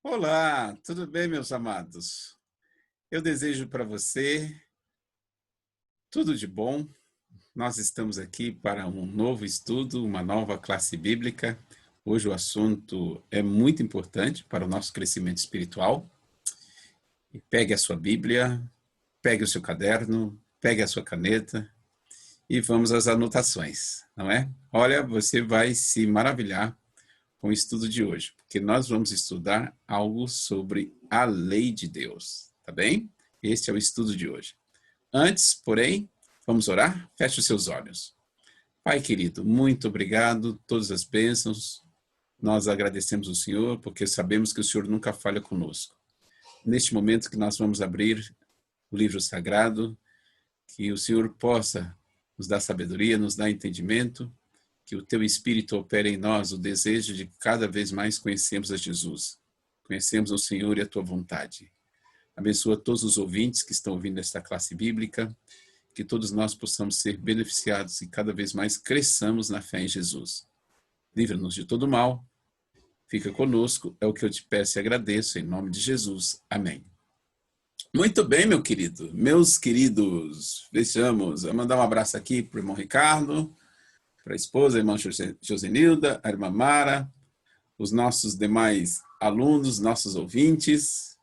Olá, tudo bem, meus amados? Eu desejo para você tudo de bom. Nós estamos aqui para um novo estudo, uma nova classe bíblica. Hoje o assunto é muito importante para o nosso crescimento espiritual. E pegue a sua Bíblia, pegue o seu caderno, pegue a sua caneta e vamos às anotações, não é? Olha, você vai se maravilhar com o estudo de hoje, porque nós vamos estudar algo sobre a lei de Deus, tá bem? Este é o estudo de hoje. Antes, porém, vamos orar? Feche os seus olhos. Pai querido, muito obrigado, todas as bênçãos. Nós agradecemos o Senhor, porque sabemos que o Senhor nunca falha conosco. Neste momento que nós vamos abrir o livro sagrado, que o Senhor possa nos dar sabedoria, nos dar entendimento, que o teu Espírito opere em nós o desejo de cada vez mais conhecermos a Jesus, conhecermos o Senhor e a tua vontade. Abençoa todos os ouvintes que estão ouvindo esta classe bíblica, que todos nós possamos ser beneficiados e cada vez mais cresçamos na fé em Jesus. Livra-nos de todo mal, fica conosco, é o que eu te peço e agradeço, em nome de Jesus. Amém. Muito bem, meu querido, meus queridos, vejamos, eu mandar um abraço aqui para o irmão Ricardo, para a esposa, a irmã Josenilda, a irmã Mara, os nossos demais alunos, nossos ouvintes,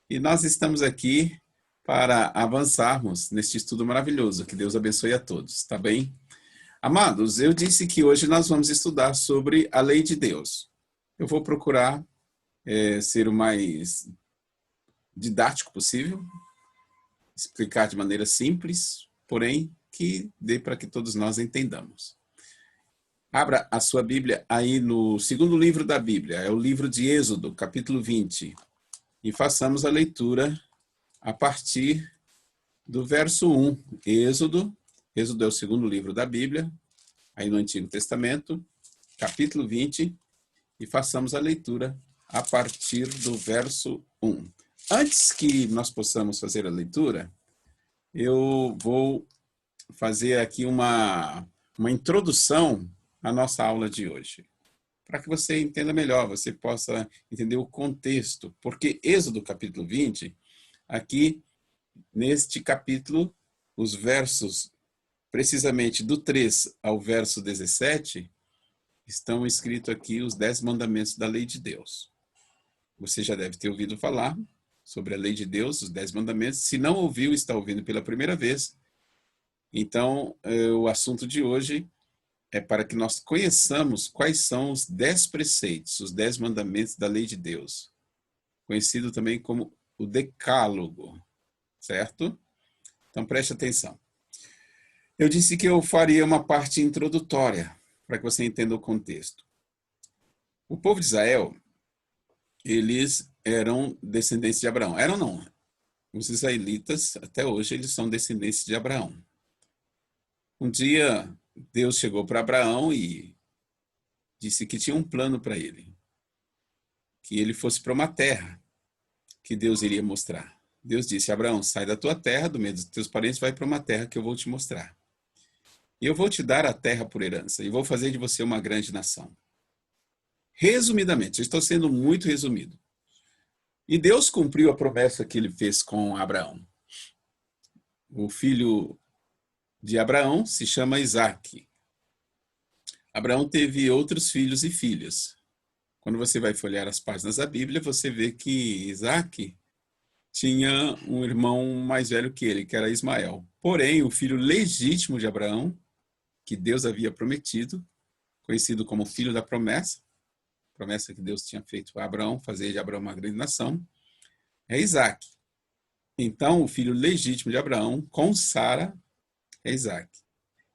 e nós estamos aqui para avançarmos neste estudo maravilhoso. Que Deus abençoe a todos, tá bem? Amados, eu disse que hoje nós vamos estudar sobre a lei de Deus. Eu vou procurar ser o mais didático possível, explicar de maneira simples, porém que dê para que todos nós entendamos. Abra a sua Bíblia aí no segundo livro da Bíblia, é o livro de Êxodo, capítulo 20, e façamos a leitura a partir do verso 1. Êxodo é o segundo livro da Bíblia, aí no Antigo Testamento, capítulo 20, e façamos a leitura a partir do verso 1. Antes que nós possamos fazer a leitura, eu vou fazer aqui uma introdução à nossa aula de hoje, para que você entenda melhor, você possa entender o contexto, porque Êxodo capítulo 20, aqui neste capítulo, os versos, precisamente do 3 ao verso 17, estão escritos aqui os 10 mandamentos da lei de Deus. Você já deve ter ouvido falar sobre a lei de Deus, os 10 mandamentos. Se não ouviu, está ouvindo pela primeira vez. Então, o assunto de hoje é para que nós conheçamos quais são os 10 preceitos, os 10 mandamentos da lei de Deus, conhecido também como o Decálogo, certo? Então, preste atenção. Eu disse que eu faria uma parte introdutória, para que você entenda o contexto. O povo de Israel, eles eram descendentes de Abraão. Eram não. Os israelitas, até hoje, eles são descendentes de Abraão. Um dia, Deus chegou para Abraão e disse que tinha um plano para ele. Que ele fosse para uma terra que Deus iria mostrar. Deus disse: Abraão, sai da tua terra, do meio dos teus parentes, vai para uma terra que eu vou te mostrar. E eu vou te dar a terra por herança, e vou fazer de você uma grande nação. Resumidamente, eu estou sendo muito resumido. E Deus cumpriu a promessa que ele fez com Abraão. O filho de Abraão se chama Isaque. Abraão teve outros filhos e filhas. Quando você vai folhear as páginas da Bíblia, você vê que Isaque tinha um irmão mais velho que ele, que era Ismael. Porém, o filho legítimo de Abraão, que Deus havia prometido, conhecido como filho da promessa que Deus tinha feito a Abraão, fazer de Abraão uma grande nação, é Isaque. Então, o filho legítimo de Abraão, com Sara, é Isaque.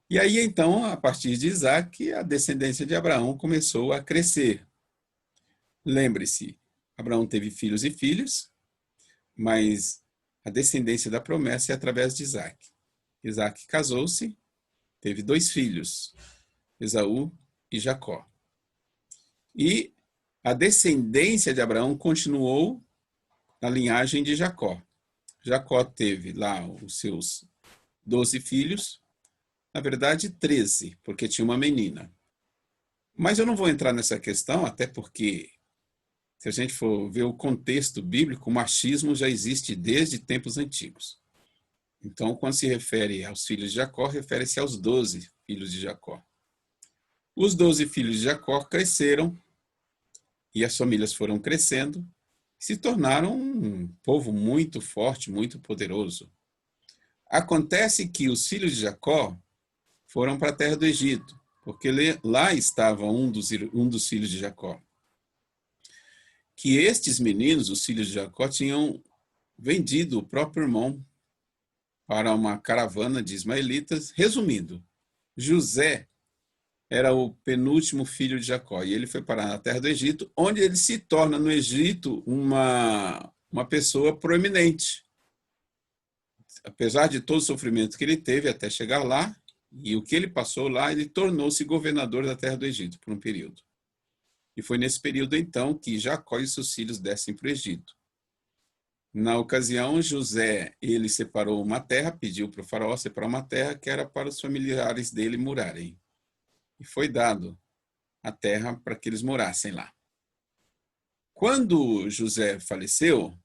E aí, então, a partir de Isaque, a descendência de Abraão começou a crescer. Lembre-se, Abraão teve filhos e filhas, mas a descendência da promessa é através de Isaque. Isaque casou-se, teve 2 filhos, Esaú e Jacó. E a descendência de Abraão continuou na linhagem de Jacó. Jacó teve lá os seus 12 filhos, na verdade 13, porque tinha uma menina. Mas eu não vou entrar nessa questão, até porque Se a gente for ver o contexto bíblico, o machismo já existe desde tempos antigos. Então, quando se refere aos filhos de Jacó, refere-se aos 12 filhos de Jacó. Os 12 filhos de Jacó cresceram e as famílias foram crescendo, se tornaram um povo muito forte, muito poderoso. Acontece que os filhos de Jacó foram para a terra do Egito, porque lá estava um dos filhos de Jacó. Que estes meninos, os filhos de Jacó, tinham vendido o próprio irmão para uma caravana de ismaelitas. Resumindo, José era o penúltimo filho de Jacó, e ele foi parar na terra do Egito, onde ele se torna no Egito uma pessoa proeminente. Apesar de todo o sofrimento que ele teve até chegar lá, e o que ele passou lá, ele tornou-se governador da terra do Egito por um período. E foi nesse período, então, que Jacó e seus filhos descem para o Egito. Na ocasião, José, ele separou uma terra, pediu para o faraó separar uma terra que era para os familiares dele morarem. E foi dado a terra para que eles morassem lá. Quando José faleceu,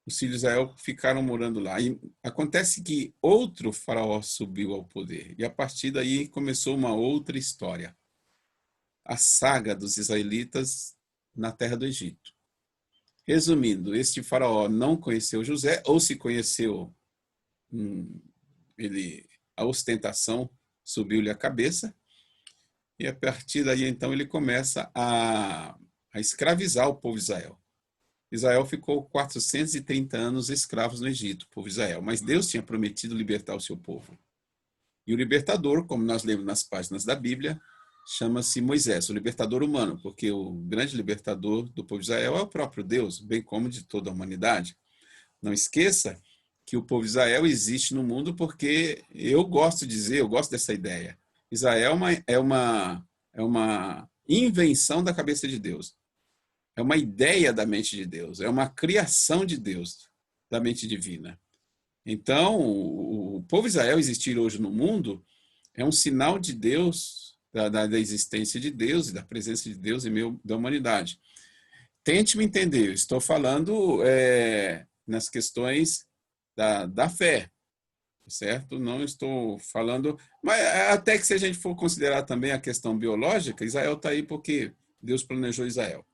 os filhos de Israel ficaram morando lá. E acontece que outro faraó subiu ao poder. E a partir daí começou uma outra história. A saga dos israelitas na terra do Egito. Resumindo, este faraó não conheceu José, ou se conheceu, a ostentação subiu-lhe a cabeça, e a partir daí, então, ele começa a escravizar o povo de Israel. Israel ficou 430 anos escravos no Egito, o povo de Israel, mas Deus tinha prometido libertar o seu povo. E o libertador, como nós lemos nas páginas da Bíblia, chama-se Moisés, o libertador humano, porque o grande libertador do povo de Israel é o próprio Deus, bem como de toda a humanidade. Não esqueça que o povo de Israel existe no mundo porque eu gosto de dizer, eu gosto dessa ideia. Israel é uma invenção da cabeça de Deus. É uma ideia da mente de Deus, é uma criação de Deus, da mente divina. Então, o povo de Israel existir hoje no mundo é um sinal de Deus, da existência de Deus e da presença de Deus em meio da humanidade. Tente me entender, eu estou falando nas questões da fé, certo? Não estou falando... Mas até que se a gente for considerar também a questão biológica, Israel está aí porque Deus planejou Israel.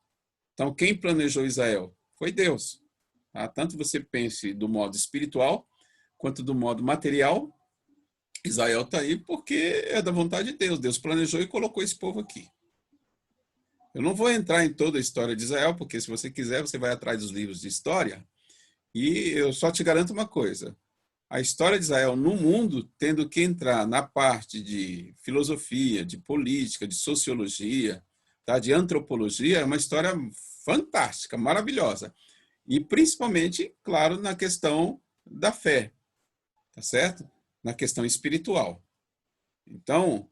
Então, quem planejou Israel? Foi Deus. Tá? Tanto você pense do modo espiritual, quanto do modo material, Israel está aí porque é da vontade de Deus. Deus planejou e colocou esse povo aqui. Eu não vou entrar em toda a história de Israel, porque se você quiser, você vai atrás dos livros de história. E eu só te garanto uma coisa. A história de Israel no mundo, tendo que entrar na parte de filosofia, de política, de sociologia, tá? De antropologia, é uma história fantástica, maravilhosa. E principalmente, claro, na questão da fé. Tá certo? Na questão espiritual. Então,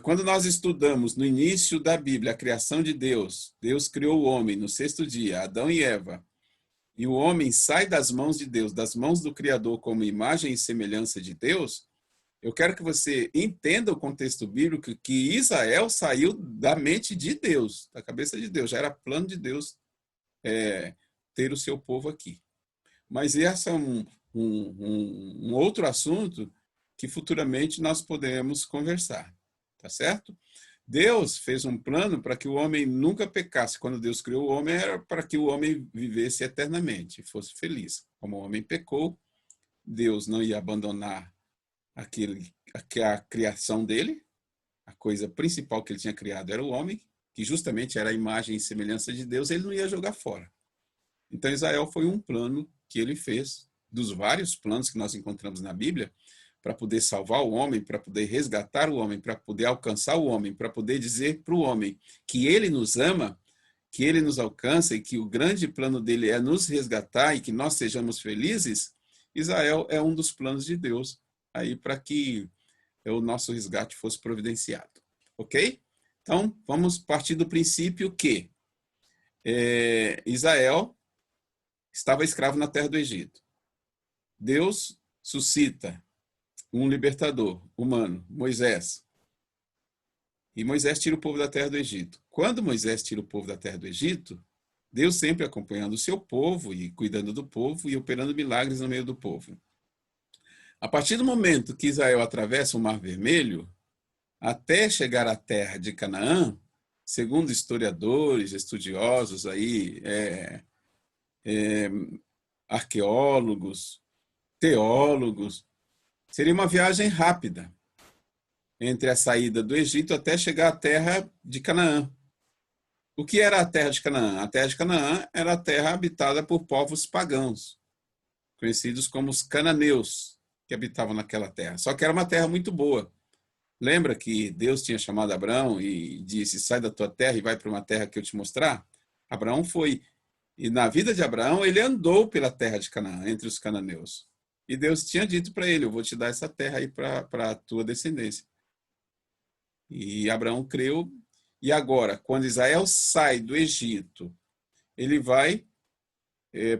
quando nós estudamos no início da Bíblia a criação de Deus, Deus criou o homem no 6º dia, Adão e Eva, e o homem sai das mãos de Deus, das mãos do Criador como imagem e semelhança de Deus, eu quero que você entenda o contexto bíblico que Israel saiu da mente de Deus, da cabeça de Deus, já era plano de Deus ter o seu povo aqui. Mas esse é um outro assunto que futuramente nós podemos conversar, tá certo? Deus fez um plano para que o homem nunca pecasse. Quando Deus criou o homem, era para que o homem vivesse eternamente, fosse feliz. Como o homem pecou, Deus não ia abandonar a criação dele, a coisa principal que ele tinha criado era o homem, que justamente era a imagem e semelhança de Deus, ele não ia jogar fora. Então, Israel foi um plano que ele fez, dos vários planos que nós encontramos na Bíblia, para poder salvar o homem, para poder resgatar o homem, para poder alcançar o homem, para poder dizer para o homem que ele nos ama, que ele nos alcança e que o grande plano dele é nos resgatar e que nós sejamos felizes. Israel é um dos planos de Deus aí para que o nosso resgate fosse providenciado. Ok? Então, vamos partir do princípio que Israel estava escravo na terra do Egito. Deus suscita um libertador humano, Moisés. E Moisés tira o povo da terra do Egito. Quando Moisés tira o povo da terra do Egito, Deus sempre acompanhando o seu povo e cuidando do povo e operando milagres no meio do povo. A partir do momento que Israel atravessa o Mar Vermelho, até chegar à terra de Canaã, segundo historiadores, estudiosos aí, arqueólogos, teólogos, seria uma viagem rápida entre a saída do Egito até chegar à terra de Canaã. O que era a terra de Canaã? A terra de Canaã era a terra habitada por povos pagãos, conhecidos como os cananeus, que habitavam naquela terra. Só que era uma terra muito boa. Lembra que Deus tinha chamado Abraão e disse: sai da tua terra e vai para uma terra que eu te mostrar? Abraão foi. E na vida de Abraão, ele andou pela terra de Canaã, entre os cananeus. E Deus tinha dito para ele: eu vou te dar essa terra aí para a tua descendência. E Abraão creu. E agora, quando Israel sai do Egito, ele vai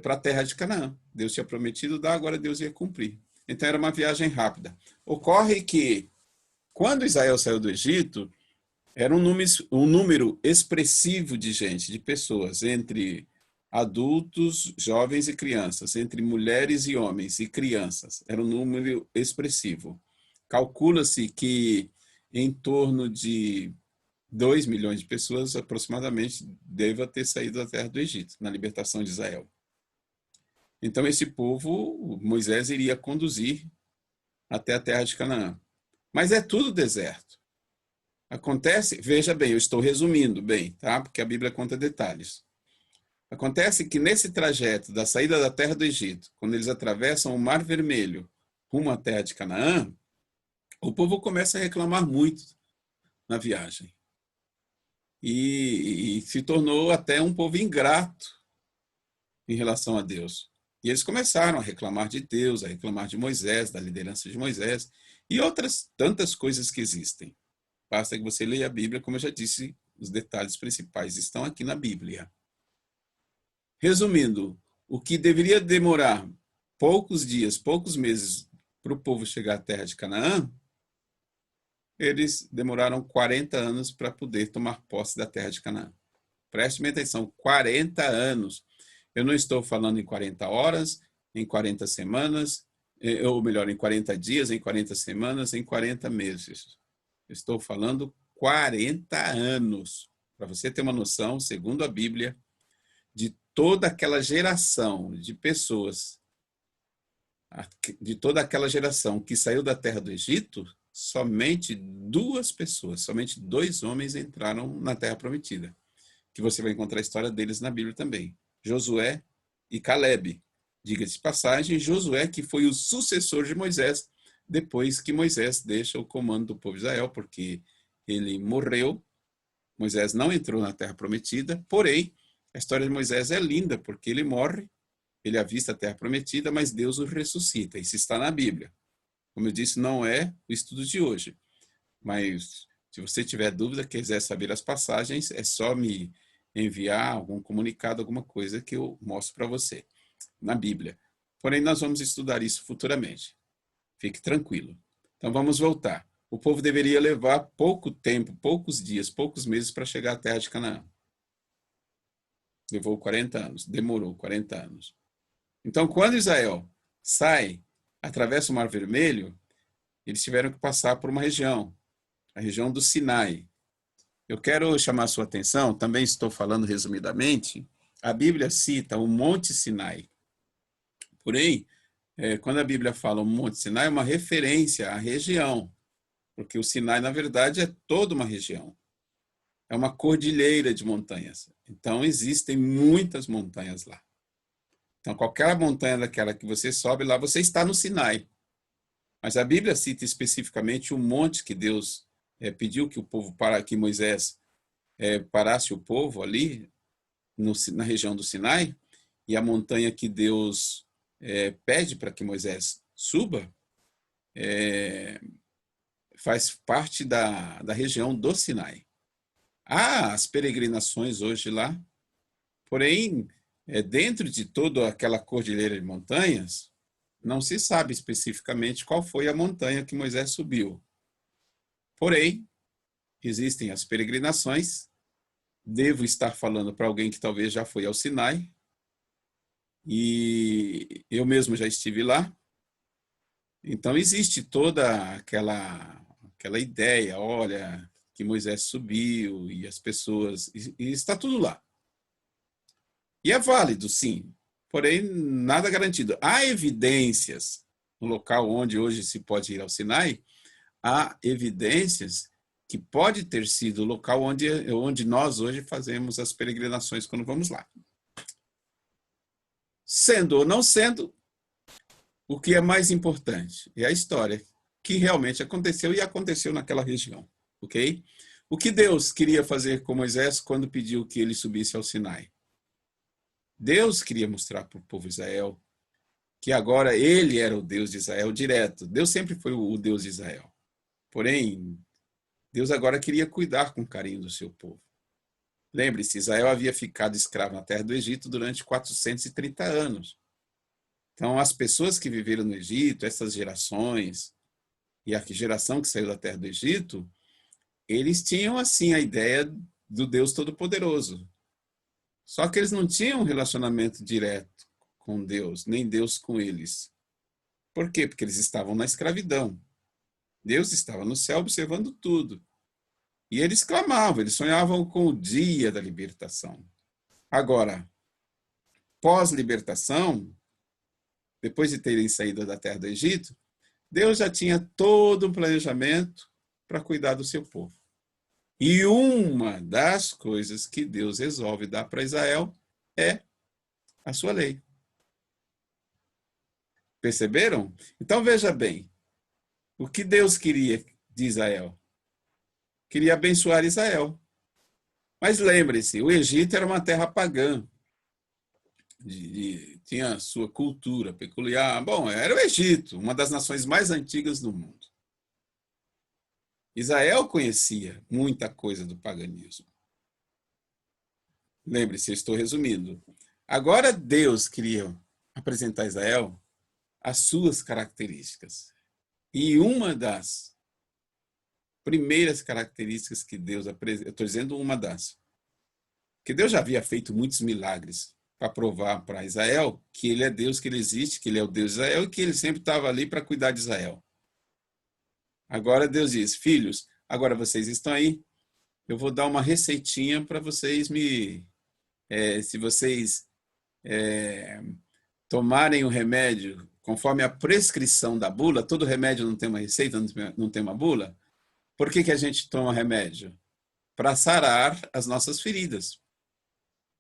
para a terra de Canaã. Deus tinha prometido dar, agora Deus ia cumprir. Então era uma viagem rápida. Ocorre que, quando Israel saiu do Egito, era um número expressivo de gente, de pessoas, entre adultos, jovens e crianças, entre mulheres e homens e crianças. Era um número expressivo. Calcula-se que em torno de 2 milhões de pessoas, aproximadamente, deva ter saído da terra do Egito, na libertação de Israel. Então, esse povo, Moisés iria conduzir até a terra de Canaã. Mas é tudo deserto. Acontece, veja bem, eu estou resumindo bem, tá? Porque a Bíblia conta detalhes. Acontece que nesse trajeto da saída da terra do Egito, quando eles atravessam o Mar Vermelho rumo à terra de Canaã, o povo começa a reclamar muito na viagem. E se tornou até um povo ingrato em relação a Deus. E eles começaram a reclamar de Deus, a reclamar de Moisés, da liderança de Moisés, e outras tantas coisas que existem. Basta que você leia a Bíblia, como eu já disse, os detalhes principais estão aqui na Bíblia. Resumindo, o que deveria demorar poucos dias, poucos meses para o povo chegar à terra de Canaã, eles demoraram 40 anos para poder tomar posse da terra de Canaã. Preste atenção, 40 anos. Eu não estou falando em 40 horas, em 40 semanas, ou melhor, em 40 dias, em 40 semanas, em 40 meses. Eu estou falando 40 anos. Para você ter uma noção, segundo a Bíblia, de toda aquela geração de pessoas, de toda aquela geração que saiu da terra do Egito, somente 2 pessoas, somente 2 homens entraram na terra prometida, que você vai encontrar a história deles na Bíblia também. Josué e Calebe. Diga-se de passagem, Josué que foi o sucessor de Moisés, depois que Moisés deixa o comando do povo de Israel, porque ele morreu. Moisés não entrou na terra prometida, porém, a história de Moisés é linda, porque ele morre, ele avista a terra prometida, mas Deus o ressuscita. Isso está na Bíblia. Como eu disse, não é o estudo de hoje. Mas, se você tiver dúvida, quiser saber as passagens, é só me enviar algum comunicado, alguma coisa que eu mostro para você, na Bíblia. Porém, nós vamos estudar isso futuramente. Fique tranquilo. Então, vamos voltar. O povo deveria levar pouco tempo, poucos dias, poucos meses para chegar à terra de Canaã. Levou 40 anos, demorou 40 anos. Então, quando Israel sai, atravessa o Mar Vermelho, eles tiveram que passar por uma região, a região do Sinai. Eu quero chamar a sua atenção, também estou falando resumidamente, a Bíblia cita o Monte Sinai. Porém, quando a Bíblia fala o Monte Sinai, é uma referência à região, porque o Sinai, na verdade, é toda uma região. É uma cordilheira de montanhas. Então, existem muitas montanhas lá. Então, qualquer montanha daquela que você sobe lá, você está no Sinai. Mas a Bíblia cita especificamente o monte que Deus pediu que o povo que Moisés parasse o povo ali na região do Sinai, e a montanha que Deus pede para que Moisés suba faz parte da região do Sinai. Há as peregrinações hoje lá, porém, dentro de toda aquela cordilheira de montanhas, não se sabe especificamente qual foi a montanha que Moisés subiu. Porém, existem as peregrinações devo estar falando para alguém que talvez já foi ao Sinai, e eu mesmo já estive lá. Então existe toda aquela ideia, olha, que Moisés subiu e as pessoas, e está tudo lá. E é válido, sim, porém nada garantido. Há evidências no local onde hoje se pode ir ao Sinai, há evidências que pode ter sido o local onde nós hoje fazemos as peregrinações quando vamos lá. Sendo ou não sendo, o que é mais importante é a história que realmente aconteceu e aconteceu naquela região, ok? O que Deus queria fazer com Moisés quando pediu que ele subisse ao Sinai? Deus queria mostrar para o povo de Israel que agora ele era o Deus de Israel direto. Deus sempre foi o Deus de Israel. Porém, Deus agora queria cuidar com carinho do seu povo. Lembre-se, Israel havia ficado escravo na terra do Egito durante 430 anos. Então, as pessoas que viveram no Egito, essas gerações, e a geração que saiu da terra do Egito, eles tinham, assim, a ideia do Deus Todo-Poderoso. Só que eles não tinham um relacionamento direto com Deus, nem Deus com eles. Por quê? Porque eles estavam na escravidão. Deus estava no céu observando tudo. E eles clamavam, eles sonhavam com o dia da libertação. Agora, pós-libertação, depois de terem saído da terra do Egito, Deus já tinha todo um planejamento para cuidar do seu povo. E uma das coisas que Deus resolve dar para Israel é a sua lei. Perceberam? Então veja bem, o que Deus queria de Israel? Queria abençoar Israel. Mas lembre-se, o Egito era uma terra pagã. Tinha sua cultura peculiar. Bom, era o Egito, uma das nações mais antigas do mundo. Israel conhecia muita coisa do paganismo. Lembre-se, eu estou resumindo. Agora Deus queria apresentar a Israel as suas características. E uma das primeiras características que Deus apresenta, eu estou dizendo uma das, que Deus já havia feito muitos milagres para provar para Israel que ele é Deus, que ele existe, que ele é o Deus de Israel e que ele sempre estava ali para cuidar de Israel. Agora Deus diz, filhos, agora vocês estão aí, eu vou dar uma receitinha para vocês se vocês tomarem o remédio conforme a prescrição da bula, todo remédio não tem uma receita, não tem uma bula. Por que a gente toma remédio? Para sarar as nossas feridas,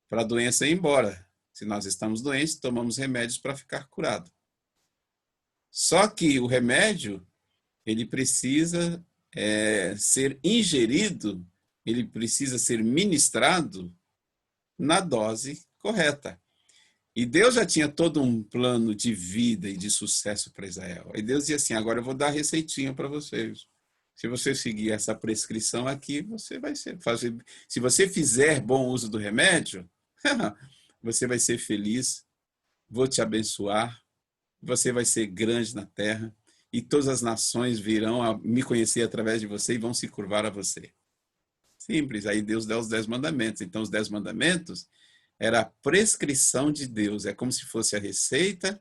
para a doença ir embora. Se nós estamos doentes, tomamos remédios para ficar curado. Só que o remédio, ele precisa ser ingerido, ele precisa ser ministrado na dose correta. E Deus já tinha todo um plano de vida e de sucesso para Israel. E Deus dizia assim, agora eu vou dar a receitinha para vocês. Se você seguir essa prescrição aqui, você vai fazer. Se você fizer bom uso do remédio, você vai ser feliz, vou te abençoar, você vai ser grande na terra e todas as nações virão a me conhecer através de você e vão se curvar a você. Simples. Aí Deus dá os 10 mandamentos. Então, os 10 mandamentos era a prescrição de Deus. É como se fosse a receita,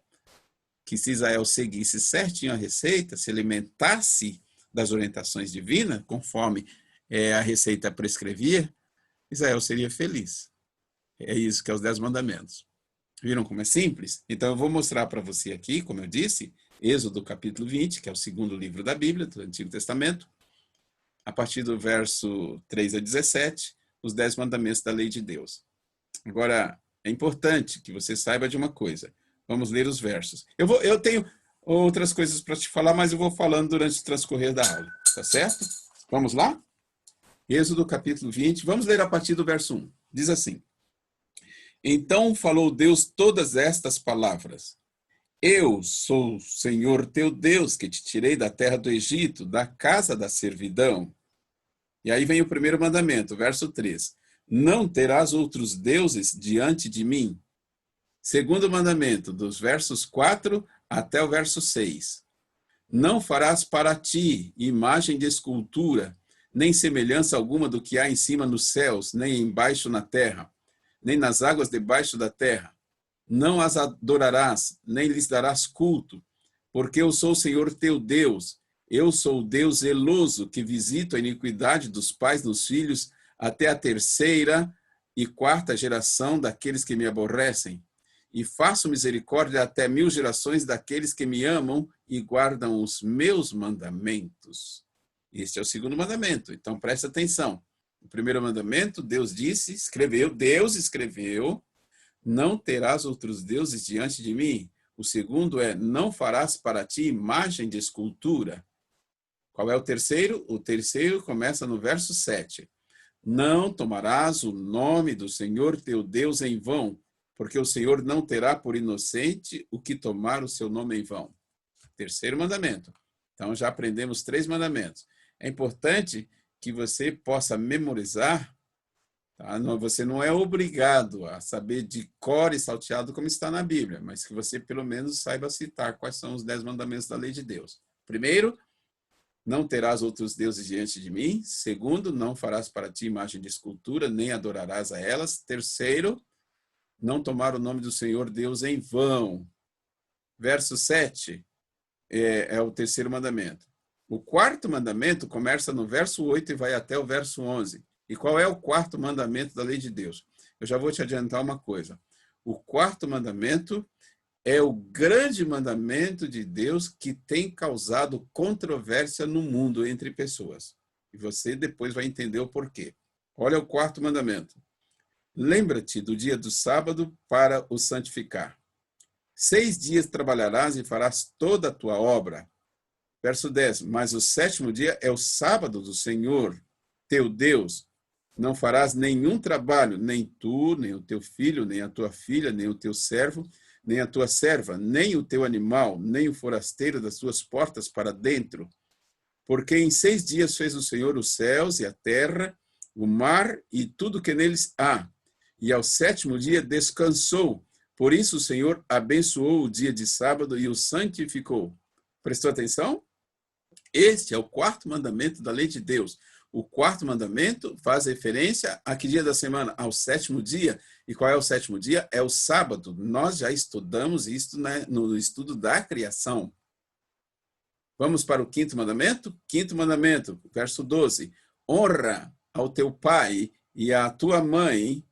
que se Israel seguisse certinho a receita, se alimentasse das orientações divinas, conforme a receita prescrevia, Israel seria feliz. É isso que é os 10 mandamentos. Viram como é simples? Então eu vou mostrar para você aqui, como eu disse, Êxodo capítulo 20, que é o segundo livro da Bíblia, do Antigo Testamento, a partir do verso 3 a 17, os 10 mandamentos da lei de Deus. Agora, é importante que você saiba de uma coisa. Vamos ler os versos. Eu tenho outras coisas para te falar, mas eu vou falando durante o transcorrer da aula. Tá certo? Vamos lá? Êxodo capítulo 20. Vamos ler a partir do verso 1. Diz assim. Então falou Deus todas estas palavras. Eu sou o Senhor teu Deus, que te tirei da terra do Egito, da casa da servidão. E aí vem o primeiro mandamento, verso 3. Não terás outros deuses diante de mim. Segundo mandamento, dos versos 4 até o verso 6. Não farás para ti imagem de escultura, nem semelhança alguma do que há em cima nos céus, nem embaixo na terra, nem nas águas debaixo da terra. Não as adorarás, nem lhes darás culto, porque eu sou o Senhor teu Deus. Eu sou o Deus zeloso, que visito a iniquidade dos pais nos filhos até a terceira e quarta geração daqueles que me aborrecem. E faço misericórdia até 1000 gerações daqueles que me amam e guardam os meus mandamentos. Este é o segundo mandamento, então presta atenção. O primeiro mandamento, Deus escreveu, não terás outros deuses diante de mim. O segundo é, não farás para ti imagem de escultura. Qual é o terceiro? O terceiro começa no verso 7. Não tomarás o nome do Senhor teu Deus em vão, porque o Senhor não terá por inocente o que tomar o seu nome em vão. Terceiro mandamento. Então já aprendemos 3 mandamentos. É importante que você possa memorizar. Tá? Você não é obrigado a saber de cor e salteado como está na Bíblia, mas que você pelo menos saiba citar quais são os 10 mandamentos da lei de Deus. Primeiro, não terás outros deuses diante de mim. Segundo, não farás para ti imagem de escultura, nem adorarás a elas. Terceiro, não tomar o nome do Senhor Deus em vão. Verso 7 é o terceiro mandamento. O quarto mandamento começa no verso 8 e vai até o verso 11. E qual é o quarto mandamento da lei de Deus? Eu já vou te adiantar uma coisa. O quarto mandamento é o grande mandamento de Deus que tem causado controvérsia no mundo entre pessoas. E você depois vai entender o porquê. Olha o quarto mandamento. Lembra-te do dia do sábado para o santificar. 6 dias trabalharás e farás toda a tua obra. Verso 10. Mas o 7º dia é o sábado do Senhor, teu Deus. Não farás nenhum trabalho, nem tu, nem o teu filho, nem a tua filha, nem o teu servo, nem a tua serva, nem o teu animal, nem o forasteiro das tuas portas para dentro. Porque em 6 dias fez o Senhor os céus e a terra, o mar e tudo que neles há. E ao 7º dia descansou. Por isso o Senhor abençoou o dia de sábado e o santificou. Prestou atenção? Este é o quarto mandamento da lei de Deus. O quarto mandamento faz referência a que dia da semana? Ao 7º dia. E qual é o 7º dia? É o sábado. Nós já estudamos isso, né, no estudo da criação. Vamos para o quinto mandamento? Quinto mandamento, verso 12. Honra ao teu pai e à tua mãe,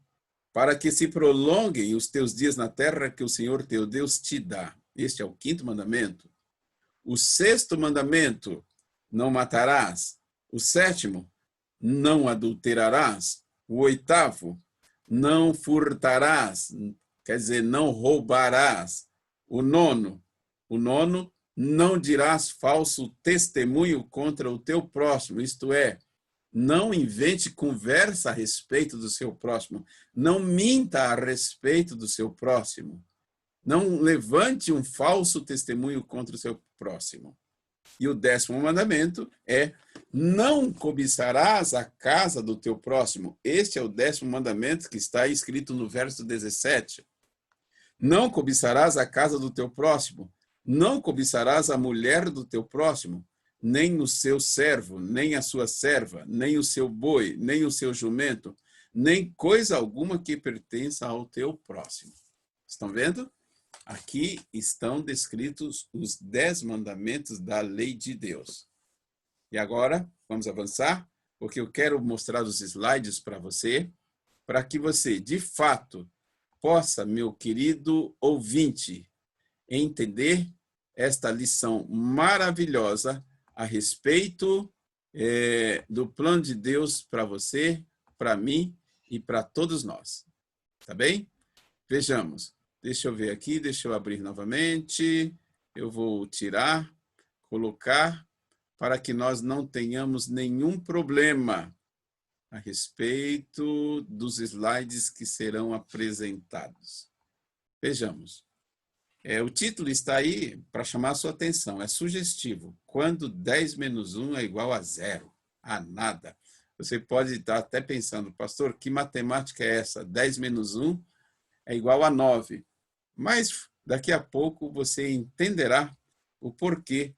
para que se prolonguem os teus dias na terra que o Senhor teu Deus te dá. Este é o quinto mandamento. O 6º mandamento, não matarás. O 7º, não adulterarás. O 8º, não furtarás, quer dizer, não roubarás. O 9º, não dirás falso testemunho contra o teu próximo, isto é, não invente conversa a respeito do seu próximo, não minta a respeito do seu próximo, não levante um falso testemunho contra o seu próximo. E o 10º mandamento é: não cobiçarás a casa do teu próximo. Este é o 10º mandamento que está escrito no verso 17. Não cobiçarás a casa do teu próximo. Não cobiçarás a mulher do teu próximo, nem o seu servo, nem a sua serva, nem o seu boi, nem o seu jumento, nem coisa alguma que pertença ao teu próximo. Estão vendo? Aqui estão descritos os 10 mandamentos da lei de Deus. E agora, vamos avançar, porque eu quero mostrar os slides para você, para que você, de fato, possa, meu querido ouvinte, entender esta lição maravilhosa a respeito do plano de Deus para você, para mim e para todos nós. Tá bem? Vejamos. Deixa eu ver aqui, deixa eu abrir novamente. Eu vou tirar, colocar, para que nós não tenhamos nenhum problema a respeito dos slides que serão apresentados. Vejamos. O título está aí para chamar a sua atenção. É sugestivo. Quando 10 menos 1 é igual a 0, a nada. Você pode estar até pensando, pastor, que matemática é essa? 10 menos 1 é igual a 9. Mas daqui a pouco você entenderá o porquê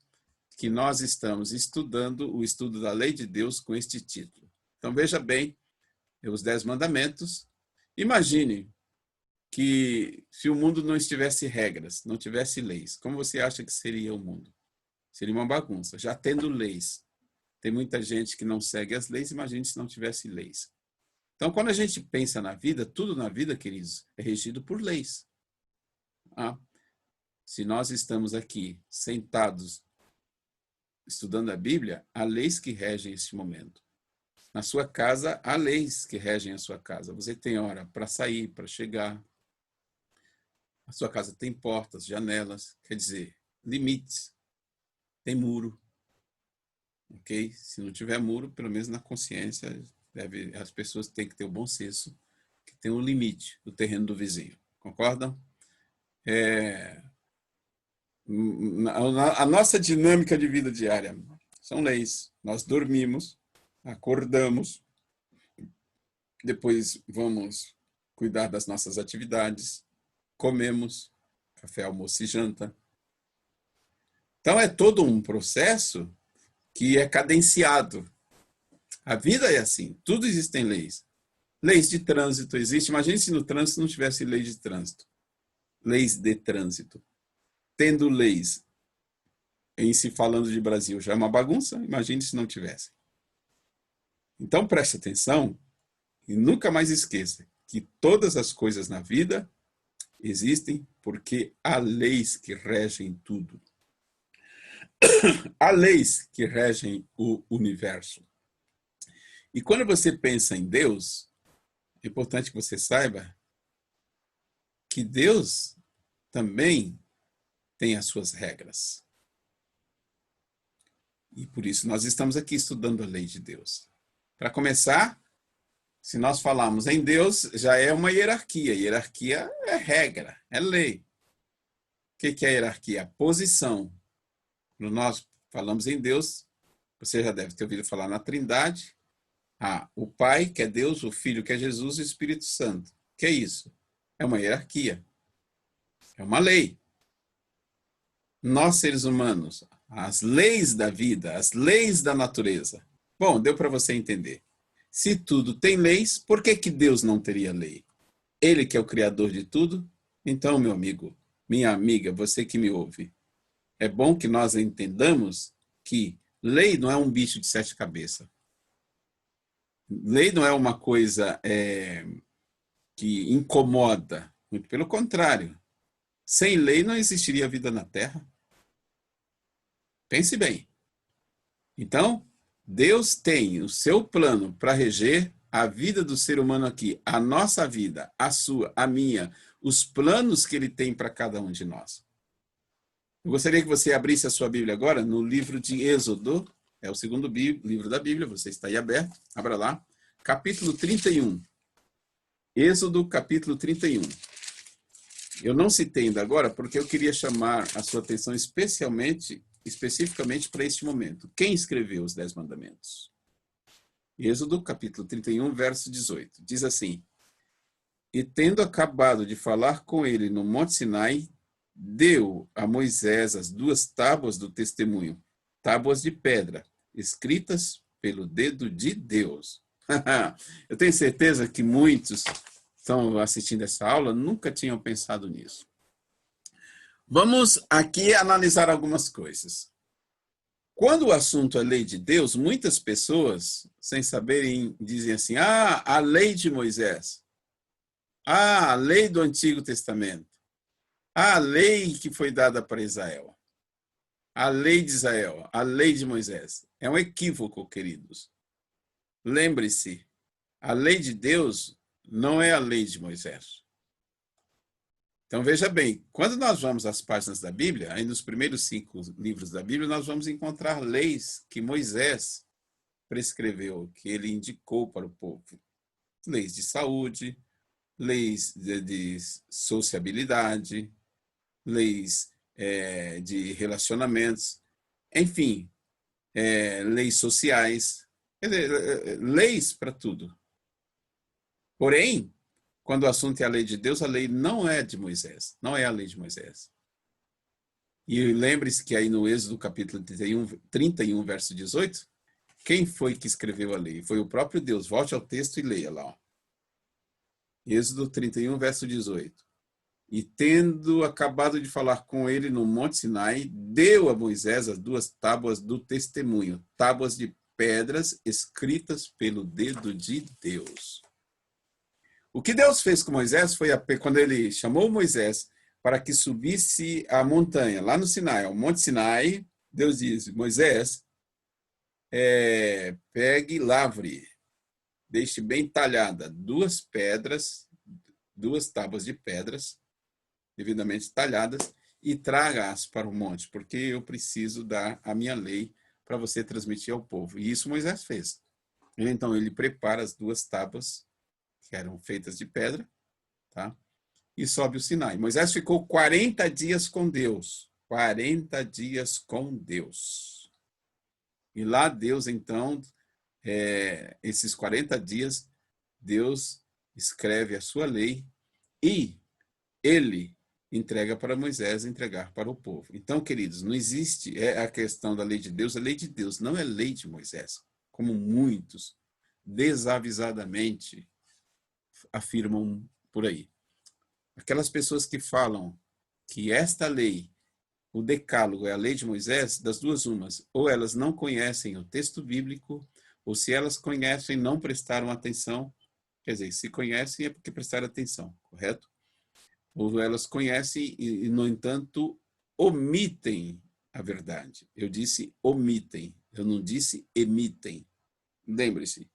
que nós estamos estudando o estudo da lei de Deus com este título. Então, veja bem, os 10 mandamentos. Imagine que se o mundo não tivesse regras, não tivesse leis, como você acha que seria o mundo? Seria uma bagunça. Já tendo leis, tem muita gente que não segue as leis, imagine se não tivesse leis. Então, quando a gente pensa na vida, tudo na vida, queridos, é regido por leis. Se nós estamos aqui sentados estudando a Bíblia, há leis que regem este momento. Na sua casa, há leis que regem a sua casa. Você tem hora para sair, para chegar. A sua casa tem portas, janelas, quer dizer, limites. Tem muro. Ok? Se não tiver muro, pelo menos na consciência, as pessoas têm que ter o bom senso, que tem um limite do terreno do vizinho. Concordam? A nossa dinâmica de vida diária são leis. Nós dormimos, acordamos, depois vamos cuidar das nossas atividades, comemos, café, almoço e janta. Então, é todo um processo que é cadenciado. A vida é assim, tudo existem leis. Leis de trânsito existem. Imagine se no trânsito não tivesse lei de trânsito. Leis de trânsito. Tendo leis, em se falando de Brasil, já é uma bagunça, imagine se não tivesse. Então, preste atenção e nunca mais esqueça que todas as coisas na vida existem porque há leis que regem tudo. Há leis que regem o universo. E quando você pensa em Deus, é importante que você saiba que Deus também tem as suas regras. E por isso nós estamos aqui estudando a lei de Deus. Para começar, se nós falarmos em Deus, já é uma hierarquia. Hierarquia é regra, é lei. O que é hierarquia? A posição. Quando nós falamos em Deus, você já deve ter ouvido falar na Trindade. O Pai, que é Deus, o Filho, que é Jesus, e o Espírito Santo. O que é isso? É uma hierarquia. É uma lei. Nós, seres humanos, as leis da vida, as leis da natureza. Bom, deu para você entender. Se tudo tem leis, por que Deus não teria lei? Ele que é o criador de tudo? Então, meu amigo, minha amiga, você que me ouve, é bom que nós entendamos que lei não é um bicho de 7 cabeças. Lei não é uma coisa que incomoda. Muito pelo contrário. Sem lei não existiria vida na Terra. Pense bem. Então, Deus tem o seu plano para reger a vida do ser humano aqui, a nossa vida, a sua, a minha, os planos que ele tem para cada um de nós. Eu gostaria que você abrisse a sua Bíblia agora no livro de Êxodo, é o segundo livro da Bíblia, você está aí aberto, abra lá, capítulo 31. Êxodo, capítulo 31. Eu não citei ainda agora porque eu queria chamar a sua atenção especificamente para este momento. Quem escreveu os 10 mandamentos? Êxodo, capítulo 31, verso 18. Diz assim: E tendo acabado de falar com ele no Monte Sinai, deu a Moisés as 2 tábuas do testemunho, tábuas de pedra, escritas pelo dedo de Deus. Eu tenho certeza que muitos estão assistindo essa aula nunca tinham pensado nisso. Vamos aqui analisar algumas coisas. Quando o assunto é lei de Deus, muitas pessoas, sem saberem, dizem assim: a lei de Moisés, a lei do Antigo Testamento, a lei que foi dada para Israel, a lei de Israel, a lei de Moisés. É um equívoco, queridos. Lembre-se, a lei de Deus não é a lei de Moisés. Então, veja bem, quando nós vamos às páginas da Bíblia, aí nos primeiros 5 livros da Bíblia, nós vamos encontrar leis que Moisés prescreveu, que ele indicou para o povo. Leis de saúde, leis de sociabilidade, leis de relacionamentos, enfim, leis sociais, quer dizer, leis para tudo. Porém, quando o assunto é a lei de Deus, a lei não é de Moisés, não é a lei de Moisés. E lembre-se que aí no Êxodo capítulo 31, verso 18, quem foi que escreveu a lei? Foi o próprio Deus. Volte ao texto e leia lá. Ó. Êxodo 31, verso 18. E tendo acabado de falar com ele no Monte Sinai, deu a Moisés as 2 tábuas do testemunho, tábuas de pedras escritas pelo dedo de Deus. O que Deus fez com Moisés foi, quando ele chamou Moisés para que subisse a montanha, lá no Sinai, ao Monte Sinai, Deus diz, Moisés, pegue e lavre, deixe bem talhada 2 pedras, 2 tábuas de pedras, devidamente talhadas, e traga-as para o monte, porque eu preciso dar a minha lei para você transmitir ao povo. E isso Moisés fez. Então, ele prepara as 2 tábuas, que eram feitas de pedra, tá? E sobe o Sinai. Moisés ficou 40 dias com Deus. 40 dias com Deus. E lá Deus, então, esses 40 dias, Deus escreve a sua lei e ele entrega para Moisés entregar para o povo. Então, queridos, não existe a questão da lei de Deus, a lei de Deus não é lei de Moisés, como muitos desavisadamente afirmam por aí. Aquelas pessoas que falam que esta lei, o decálogo, é a lei de Moisés, das duas umas, ou elas não conhecem o texto bíblico, ou se elas conhecem, não prestaram atenção, quer dizer, se conhecem é porque prestaram atenção, correto? Ou elas conhecem e, no entanto, omitem a verdade. Eu disse omitem, eu não disse emitem. Lembre-se,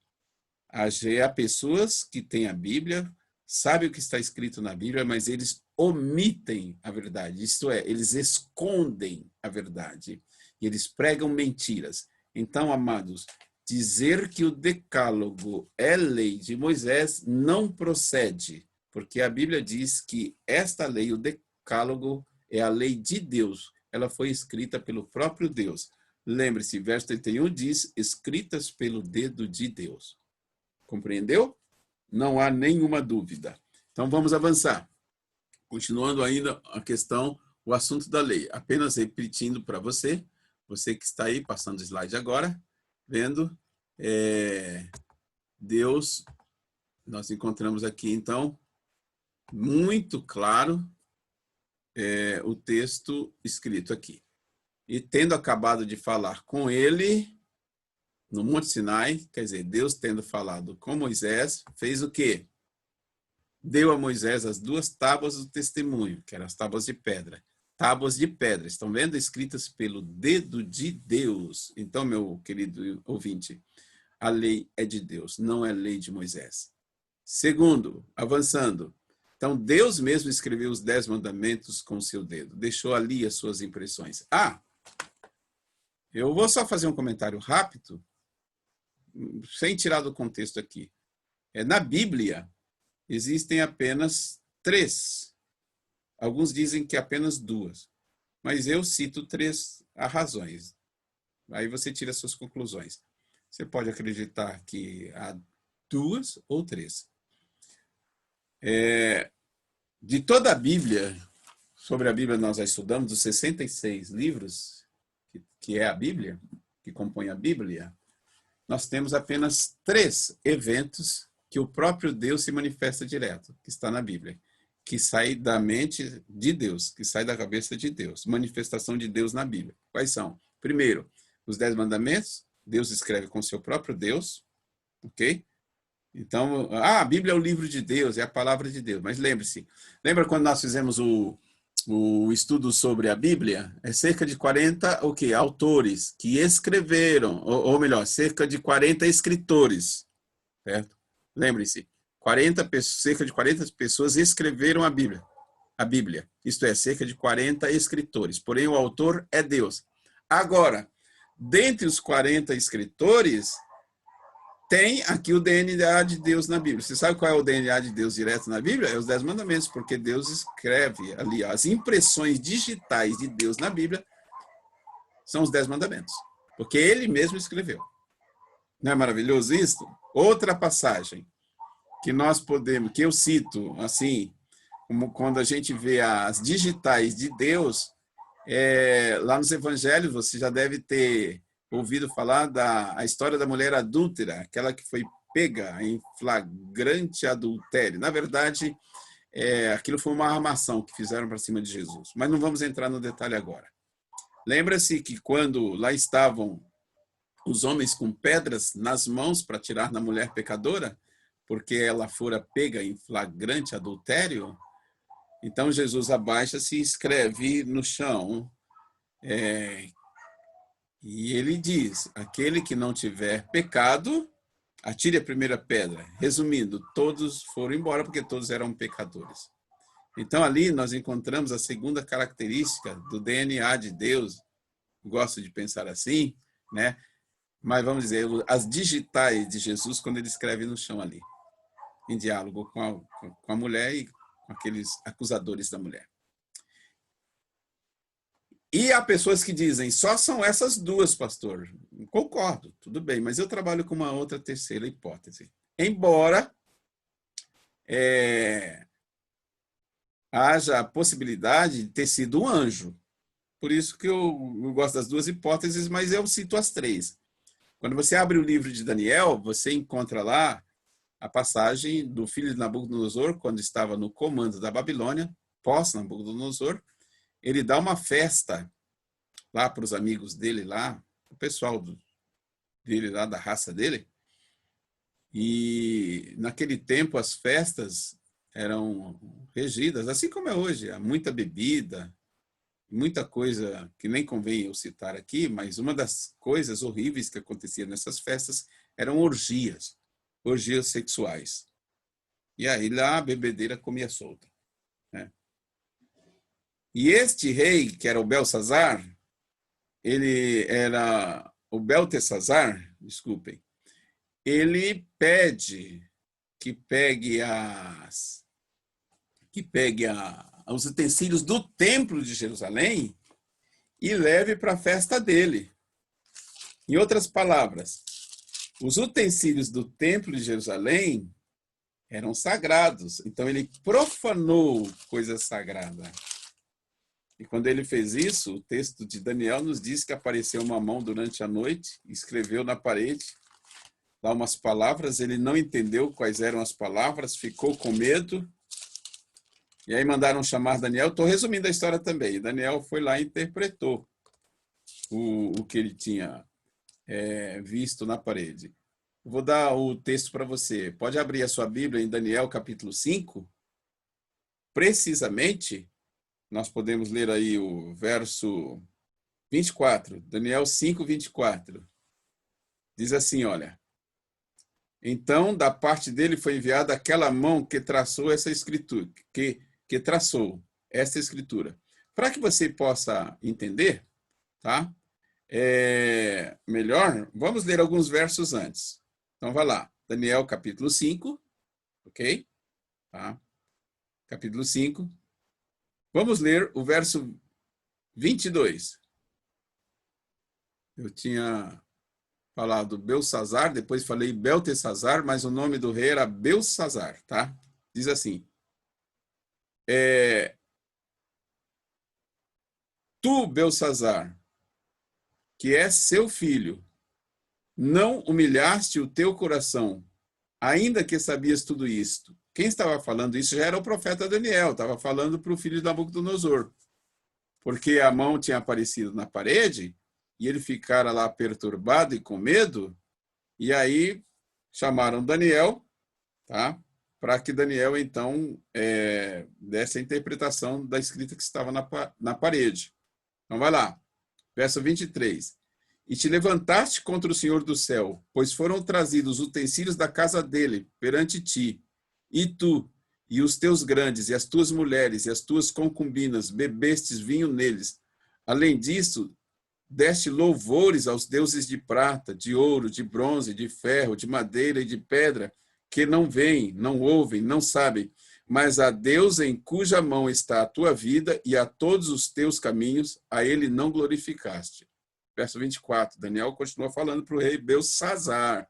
há pessoas que têm a Bíblia, sabem o que está escrito na Bíblia, mas eles omitem a verdade, isto é, eles escondem a verdade e eles pregam mentiras. Então, amados, dizer que o decálogo é lei de Moisés não procede, porque a Bíblia diz que esta lei, o decálogo, é a lei de Deus. Ela foi escrita pelo próprio Deus. Lembre-se, verso 31 diz, escritas pelo dedo de Deus. Compreendeu? Não há nenhuma dúvida. Então, vamos avançar. Continuando ainda a questão, o assunto da lei. Apenas repetindo para você, você que está aí, passando o slide agora, vendo, Deus, nós encontramos aqui, então, muito claro o texto escrito aqui. E tendo acabado de falar com ele, no Monte Sinai, quer dizer, Deus tendo falado com Moisés, fez o quê? Deu a Moisés as 2 tábuas do testemunho, que eram as tábuas de pedra. Tábuas de pedra, estão vendo? Escritas pelo dedo de Deus. Então, meu querido ouvinte, a lei é de Deus, não é lei de Moisés. Segundo, avançando. Então, Deus mesmo escreveu os 10 mandamentos com o seu dedo. Deixou ali as suas impressões. Eu vou só fazer um comentário rápido, sem tirar do contexto aqui. Na Bíblia, existem apenas 3. Alguns dizem que apenas 2. Mas eu cito 3 razões. Aí você tira suas conclusões. Você pode acreditar que há 2 ou 3. De toda a Bíblia, sobre a Bíblia nós já estudamos, dos 66 livros, que é a Bíblia, que compõe a Bíblia, nós temos apenas 3 eventos que o próprio Deus se manifesta direto, que está na Bíblia, que sai da mente de Deus, que sai da cabeça de Deus, manifestação de Deus na Bíblia. Quais são? Primeiro, os 10 mandamentos, Deus escreve com seu próprio Deus, ok? Então, a Bíblia é o livro de Deus, é a palavra de Deus, mas lembre-se, lembra quando nós fizemos o estudo sobre a Bíblia? É cerca de 40 autores que escreveram, ou melhor, cerca de 40 escritores, certo? Lembre-se, cerca de 40 pessoas escreveram a Bíblia, isto é, cerca de 40 escritores, porém o autor é Deus. Agora, dentre os 40 escritores, tem aqui o DNA de Deus na Bíblia. Você sabe qual é o DNA de Deus direto na Bíblia? É os 10 mandamentos, porque Deus escreve ali, as impressões digitais de Deus na Bíblia são os 10 mandamentos, porque ele mesmo escreveu. Não é maravilhoso isso? Outra passagem que nós podemos, que eu cito, assim, como quando a gente vê as digitais de Deus, Lá nos evangelhos, você já deve ter ouvido falar a história da mulher adúltera, aquela que foi pega em flagrante adultério. Na verdade, aquilo foi uma armação que fizeram para cima de Jesus. Mas não vamos entrar no detalhe agora. Lembra-se que quando lá estavam os homens com pedras nas mãos para tirar na mulher pecadora, porque ela fora pega em flagrante adultério, então Jesus abaixa-se e escreve no chão, e ele diz: aquele que não tiver pecado, atire a primeira pedra. Resumindo, todos foram embora porque todos eram pecadores. Então ali nós encontramos a segunda característica do DNA de Deus, gosto de pensar assim, né? Mas vamos dizer, as digitais de Jesus quando ele escreve no chão ali, em diálogo com a mulher e com aqueles acusadores da mulher. E há pessoas que dizem, só são essas duas, pastor. Concordo, tudo bem, mas eu trabalho com uma outra terceira hipótese. Embora haja a possibilidade de ter sido um anjo. Por isso que eu gosto das duas hipóteses, mas eu cito as três. Quando você abre o livro de Daniel, você encontra lá a passagem do filho de Nabucodonosor, quando estava no comando da Babilônia, pós-Nabucodonosor, ele dá uma festa lá para os amigos dele lá, o pessoal dele lá, da raça dele. E naquele tempo as festas eram regidas, assim como é hoje, há muita bebida, muita coisa que nem convém eu citar aqui, mas uma das coisas horríveis que acontecia nessas festas eram orgias sexuais. E aí lá a bebedeira comia solta, né? E este rei, que era o Belsazar, ele era o Beltesazar, desculpem, ele pede que pegue os utensílios do templo de Jerusalém e leve para a festa dele. Em outras palavras, os utensílios do templo de Jerusalém eram sagrados, então ele profanou coisa sagrada. E quando ele fez isso, o texto de Daniel nos diz que apareceu uma mão durante a noite, escreveu na parede lá umas palavras, ele não entendeu quais eram as palavras, ficou com medo, e aí mandaram chamar Daniel. Estou resumindo a história também. Daniel foi lá e interpretou o que ele tinha visto na parede. Eu vou dar o texto para você. Pode abrir a sua Bíblia em Daniel capítulo 5. Precisamente, nós podemos ler aí o verso 24. Daniel 5, 24. Diz assim, olha. Então, da parte dele foi enviada aquela mão que traçou essa escritura, que traçou essa escritura. Para que você possa entender, tá? Melhor, vamos ler alguns versos antes. Então, vai lá. Daniel, capítulo 5, ok? Tá? Capítulo 5. Vamos ler o verso 22. Eu tinha falado Belsazar, depois falei Beltesazar, mas o nome do rei era Belsazar, tá? Diz assim, tu, Belsazar, que és seu filho, não humilhaste o teu coração, ainda que sabias tudo isto. Quem estava falando isso já era o profeta Daniel, estava falando para o filho de Nabucodonosor, porque a mão tinha aparecido na parede e ele ficara lá perturbado e com medo, e aí chamaram Daniel, tá? Para que Daniel, então, desse a interpretação da escrita que estava na parede. Então, vai lá. Verso 23. E te levantaste contra o Senhor do céu, pois foram trazidos utensílios da casa dele perante ti. E tu, e os teus grandes, e as tuas mulheres, e as tuas concubinas, bebestes vinho neles. Além disso, deste louvores aos deuses de prata, de ouro, de bronze, de ferro, de madeira e de pedra, que não veem, não ouvem, não sabem, mas a Deus em cuja mão está a tua vida e a todos os teus caminhos, a ele não glorificaste. Verso 24, Daniel continua falando para o rei Belsazar.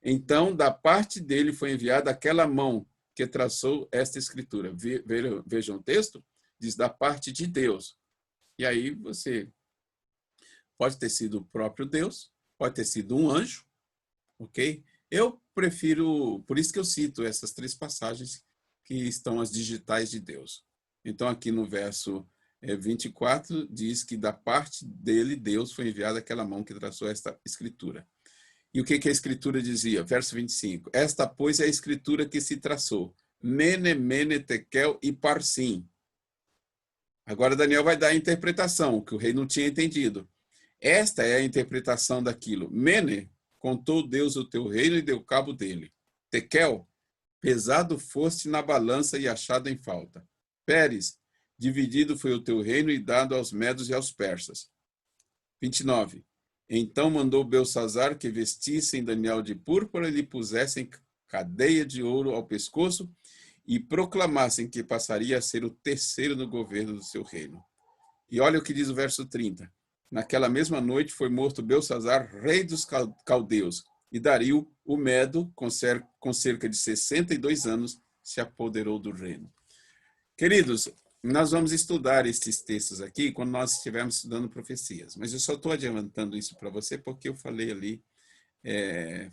Então, da parte dele foi enviada aquela mão que traçou esta escritura. Vejam o texto? Diz da parte de Deus. E aí você pode ter sido o próprio Deus, pode ter sido um anjo, ok? Eu prefiro, por isso que eu cito essas 3 passagens que estão as digitais de Deus. Então, aqui no verso 24, diz que da parte dele, Deus foi enviado aquela mão que traçou esta escritura. E o que a escritura dizia? Verso 25. Esta, pois, é a escritura que se traçou. Mene, mene, tekel e parsim. Agora Daniel vai dar a interpretação, que o rei não tinha entendido. Esta é a interpretação daquilo. Mene, contou Deus o teu reino e deu cabo dele. Tekel, pesado foste na balança e achado em falta. Pérez, dividido foi o teu reino e dado aos medos e aos persas. 29. Então mandou Belsazzar que vestissem Daniel de púrpura e lhe pusessem cadeia de ouro ao pescoço e proclamassem que passaria a ser o terceiro no governo do seu reino. E olha o que diz o verso 30. Naquela mesma noite foi morto Belsazzar, rei dos caldeus, e Dario, o Medo, com cerca de 62 anos, se apoderou do reino. Queridos, nós vamos estudar esses textos aqui quando nós estivermos estudando profecias, mas eu só estou adiantando isso para você porque eu falei ali,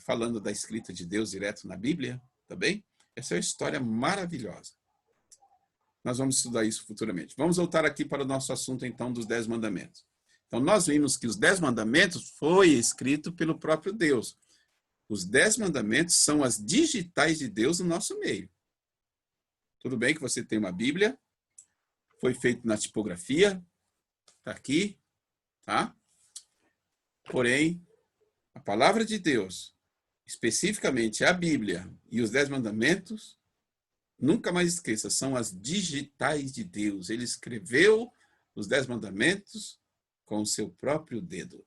falando da escrita de Deus direto na Bíblia, tá bem? Essa é uma história maravilhosa. Nós vamos estudar isso futuramente. Vamos voltar aqui para o nosso assunto, então, dos 10 mandamentos. Então, nós vimos que os 10 mandamentos foi escrito pelo próprio Deus. Os 10 mandamentos são as digitais de Deus no nosso meio. Tudo bem que você tem uma Bíblia, foi feito na tipografia, está aqui, tá? Porém, a palavra de Deus, especificamente a Bíblia e os 10 mandamentos, nunca mais esqueça, são as digitais de Deus. Ele escreveu os 10 mandamentos com o seu próprio dedo.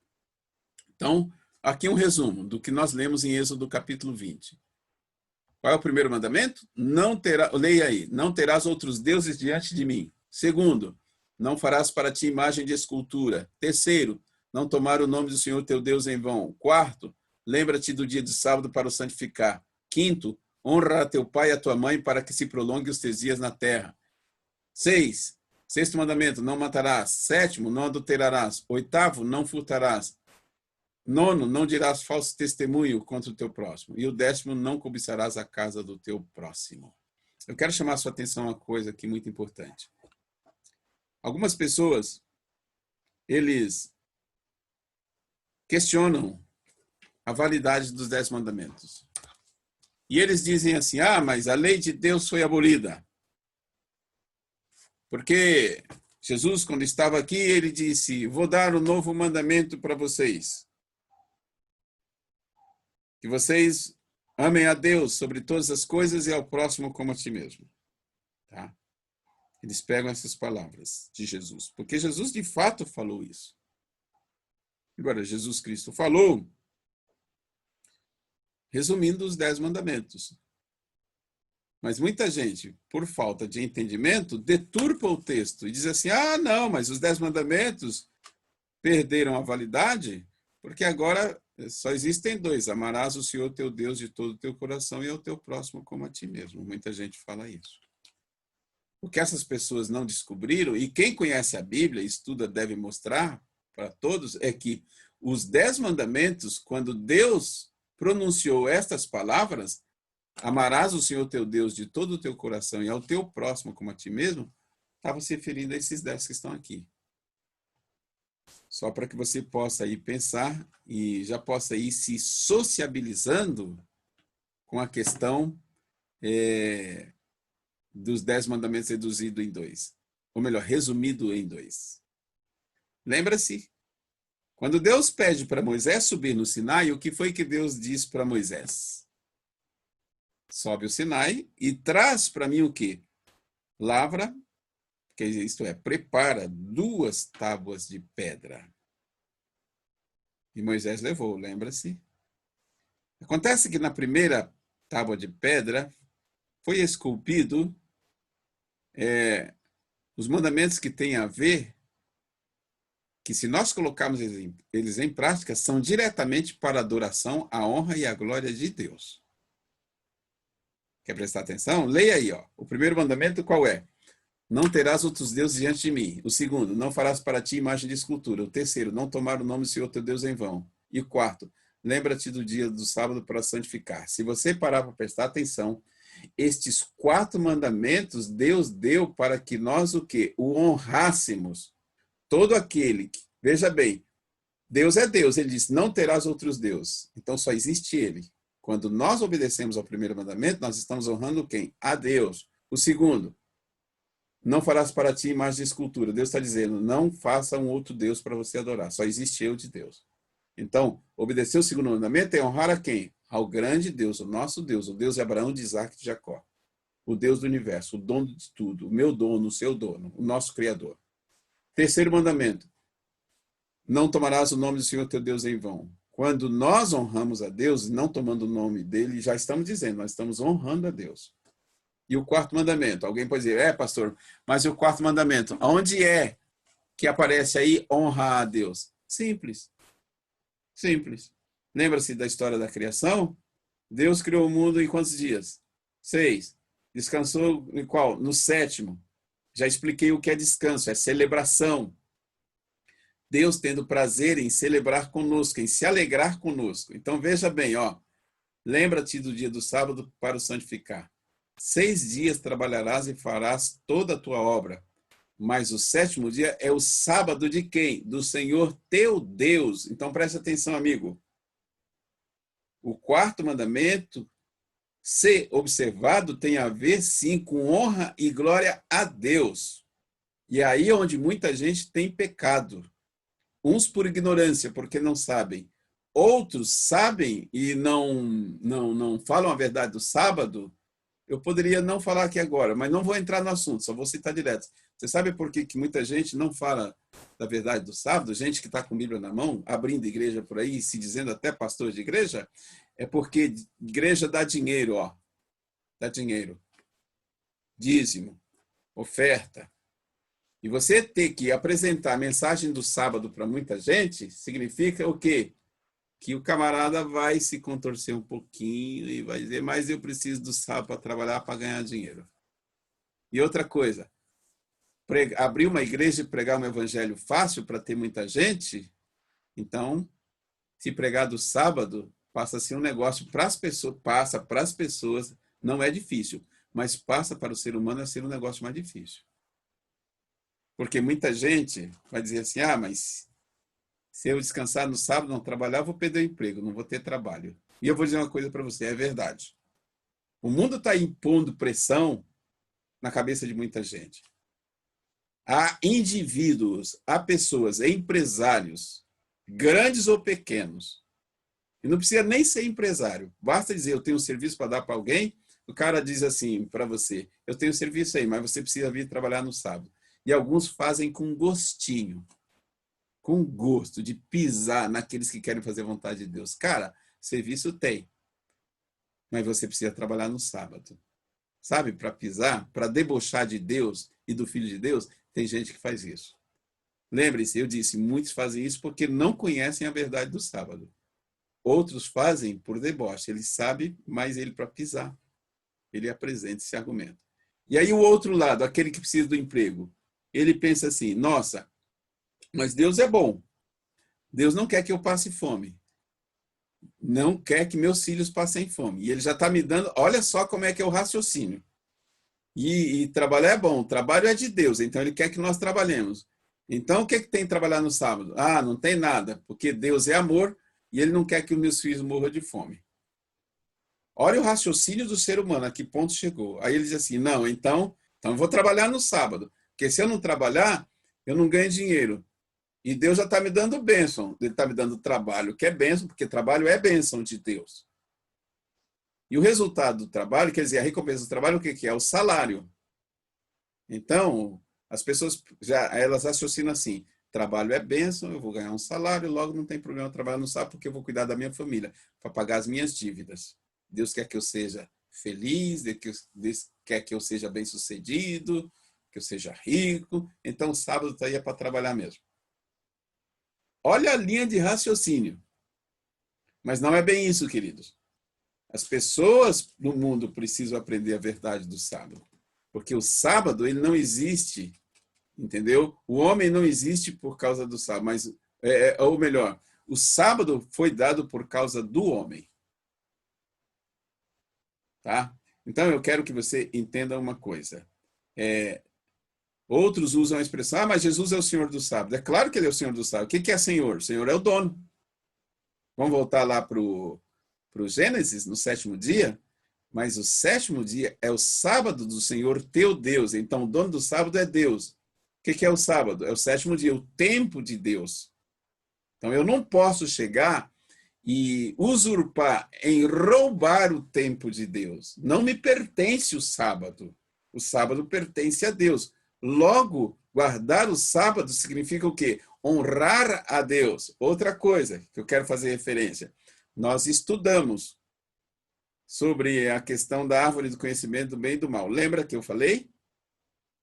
Então, aqui um resumo do que nós lemos em Êxodo capítulo 20. Qual é o primeiro mandamento? Leia aí. Não terás outros deuses diante de mim. Segundo, não farás para ti imagem de escultura. Terceiro, não tomar o nome do Senhor teu Deus em vão. Quarto, lembra-te do dia de sábado para o santificar. Quinto, honra a teu pai e a tua mãe para que se prolongue os teus dias na terra. Sexto mandamento, não matarás. Sétimo, não adulterarás. Oitavo, não furtarás. Nono, não dirás falso testemunho contra o teu próximo. E o 10º, não cobiçarás a casa do teu próximo. Eu quero chamar a sua atenção a uma coisa aqui muito importante. Algumas pessoas, eles questionam a validade dos 10 mandamentos. E eles dizem assim, mas a lei de Deus foi abolida. Porque Jesus, quando estava aqui, ele disse, vou dar um novo mandamento para vocês. Que vocês amem a Deus sobre todas as coisas e ao próximo como a ti mesmo. Tá? Eles pegam essas palavras de Jesus, porque Jesus de fato falou isso. Agora, Jesus Cristo falou, resumindo os 10 mandamentos. Mas muita gente, por falta de entendimento, deturpa o texto e diz assim, não, mas os 10 mandamentos perderam a validade, porque agora só existem 2, amarás o Senhor teu Deus de todo o teu coração e ao teu próximo como a ti mesmo. Muita gente fala isso. O que essas pessoas não descobriram, e quem conhece a Bíblia, estuda, deve mostrar para todos, é que os 10 mandamentos, quando Deus pronunciou estas palavras, amarás o Senhor teu Deus de todo o teu coração e ao teu próximo como a ti mesmo, estava se referindo a esses 10 que estão aqui. Só para que você possa ir pensar e já possa ir se sociabilizando com a questão dos 10 mandamentos reduzido em 2. Ou melhor, resumido em 2. Lembra-se? Quando Deus pede para Moisés subir no Sinai, o que foi que Deus disse para Moisés? Sobe o Sinai e traz para mim o quê? Lavra, que isto é, prepara 2 tábuas de pedra. E Moisés levou, lembra-se? Acontece que na primeira tábua de pedra foi esculpido os mandamentos que têm a ver, que se nós colocarmos eles em prática, são diretamente para a adoração, a honra e a glória de Deus. Quer prestar atenção? Leia aí, ó. O primeiro mandamento qual é? Não terás outros deuses diante de mim. O segundo, não farás para ti imagem de escultura. O terceiro, não tomar o nome do Senhor teu Deus em vão. E o quarto, lembra-te do dia do sábado para santificar. Se você parar para prestar atenção, estes 4 mandamentos Deus deu para que nós o quê? O honrássemos. Todo aquele que, veja bem, Deus é Deus, ele disse, não terás outros deuses. Então só existe ele. Quando nós obedecemos ao primeiro mandamento, nós estamos honrando quem? A Deus. O segundo, não farás para ti imagem de escultura. Deus está dizendo, não faça um outro Deus para você adorar. Só existe eu de Deus. Então, obedecer o segundo mandamento é honrar a quem? Ao grande Deus, o nosso Deus, o Deus de Abraão, de Isaac e de Jacó. O Deus do universo, o dono de tudo, o meu dono, o seu dono, o nosso Criador. Terceiro mandamento, não tomarás o nome do Senhor teu Deus em vão. Quando nós honramos a Deus, não tomando o nome dele, já estamos dizendo, nós estamos honrando a Deus. E o quarto mandamento, alguém pode dizer, pastor, mas e o quarto mandamento? Onde é que aparece aí honrar a Deus? Simples. Simples. Lembra-se da história da criação? Deus criou o mundo em quantos dias? 6. Descansou em qual? No 7º. Já expliquei o que é descanso, é celebração. Deus tendo prazer em celebrar conosco, em se alegrar conosco. Então veja bem, lembra-te do dia do sábado para o santificar. 6 dias trabalharás e farás toda a tua obra. Mas o 7º dia é o sábado de quem? Do Senhor teu Deus. Então preste atenção, amigo. O quarto mandamento, ser observado, tem a ver, sim, com honra e glória a Deus. E aí é onde muita gente tem pecado. Uns por ignorância, porque não sabem. Outros sabem e não falam a verdade do sábado. Eu poderia não falar aqui agora, mas não vou entrar no assunto, só vou citar direto. Você sabe por que muita gente não fala da verdade do sábado? Gente que está com a Bíblia na mão, abrindo igreja por aí, se dizendo até pastor de igreja, é porque igreja dá dinheiro, dá dinheiro. Dízimo, oferta. E você ter que apresentar a mensagem do sábado para muita gente, significa o quê? Que o camarada vai se contorcer um pouquinho e vai dizer, mas eu preciso do sábado para trabalhar, para ganhar dinheiro. E outra coisa, abrir uma igreja e pregar um evangelho fácil para ter muita gente, então, se pregar do sábado, passa a ser um negócio para as pessoas, passa para as pessoas, não é difícil, mas passa para o ser humano a ser um negócio mais difícil. Porque muita gente vai dizer assim, mas se eu descansar no sábado, não trabalhar, eu vou perder o emprego, não vou ter trabalho. E eu vou dizer uma coisa para você, é verdade. O mundo está impondo pressão na cabeça de muita gente. Há indivíduos, há pessoas, empresários, grandes ou pequenos. E não precisa nem ser empresário. Basta dizer, eu tenho um serviço para dar para alguém, o cara diz assim para você, eu tenho serviço aí, mas você precisa vir trabalhar no sábado. E alguns fazem com gostinho. Com gosto de pisar naqueles que querem fazer a vontade de Deus. Cara, serviço tem, mas você precisa trabalhar no sábado. Sabe, para pisar, para debochar de Deus e do Filho de Deus, tem gente que faz isso. Lembre-se, eu disse, muitos fazem isso porque não conhecem a verdade do sábado. Outros fazem por deboche. Ele sabe, mas ele para pisar. Ele apresenta esse argumento. E aí o outro lado, aquele que precisa do emprego, ele pensa assim, nossa, mas Deus é bom. Deus não quer que eu passe fome. Não quer que meus filhos passem fome. E ele já está me dando... Olha só como é que é o raciocínio. E trabalhar é bom. O trabalho é de Deus. Então, ele quer que nós trabalhemos. Então, o que tem que trabalhar no sábado? Não tem nada. Porque Deus é amor e ele não quer que os meus filhos morram de fome. Olha o raciocínio do ser humano. A que ponto chegou. Aí ele diz assim, não, então eu vou trabalhar no sábado. Porque se eu não trabalhar, eu não ganho dinheiro. E Deus já está me dando bênção. Ele está me dando trabalho, que é bênção, porque trabalho é bênção de Deus. E o resultado do trabalho, quer dizer, a recompensa do trabalho, o que é? O salário. Então, as pessoas, elas raciocinam assim, trabalho é bênção, eu vou ganhar um salário, logo não tem problema eu trabalhar no sábado, porque eu vou cuidar da minha família, para pagar as minhas dívidas. Deus quer que eu seja feliz, Deus quer que eu seja bem-sucedido, que eu seja rico. Então, o sábado está aí para trabalhar mesmo. Olha a linha de raciocínio. Mas não é bem isso, queridos. As pessoas no mundo precisam aprender a verdade do sábado. Porque o sábado, ele não existe, entendeu? O homem não existe por causa do sábado, mas, ou melhor, o sábado foi dado por causa do homem. Tá? Então, eu quero que você entenda uma coisa. Outros usam a expressão, mas Jesus é o Senhor do sábado. É claro que ele é o Senhor do sábado. O que é Senhor? O Senhor é o dono. Vamos voltar lá para o Gênesis, no 7º dia? Mas o 7º dia é o sábado do Senhor teu Deus. Então, o dono do sábado é Deus. O que é o sábado? É o 7º dia, o tempo de Deus. Então, eu não posso chegar e usurpar, em roubar o tempo de Deus. Não me pertence o sábado. O sábado pertence a Deus. Logo, guardar o sábado significa o quê? Honrar a Deus. Outra coisa que eu quero fazer referência. Nós estudamos sobre a questão da árvore do conhecimento do bem e do mal. Lembra que eu falei?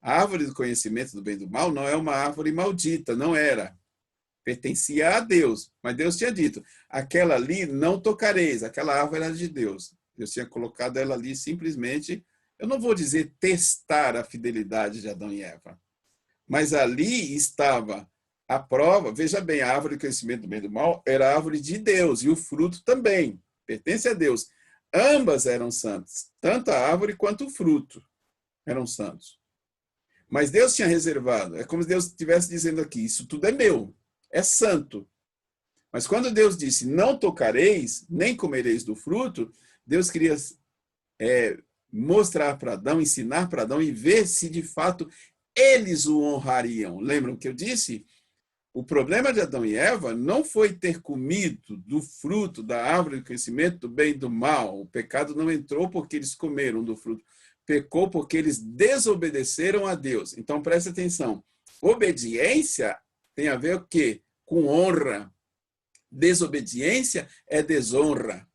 A árvore do conhecimento do bem e do mal não é uma árvore maldita, não era. Pertencia a Deus, mas Deus tinha dito, aquela ali não tocareis, aquela árvore era de Deus. Deus tinha colocado ela ali simplesmente, eu não vou dizer testar a fidelidade de Adão e Eva, mas ali estava a prova, veja bem, a árvore do conhecimento do bem e do mal era a árvore de Deus, e o fruto também, pertence a Deus. Ambas eram santas, tanto a árvore quanto o fruto eram santos. Mas Deus tinha reservado, é como se Deus estivesse dizendo aqui, isso tudo é meu, é santo. Mas quando Deus disse, não tocareis, nem comereis do fruto, Deus queria mostrar para Adão, ensinar para Adão e ver se de fato eles o honrariam. Lembram que eu disse? O problema de Adão e Eva não foi ter comido do fruto da árvore do conhecimento do bem e do mal. O pecado não entrou porque eles comeram do fruto. Pecou porque eles desobedeceram a Deus. Então, preste atenção. Obediência tem a ver o quê? Com honra. Desobediência é desonra.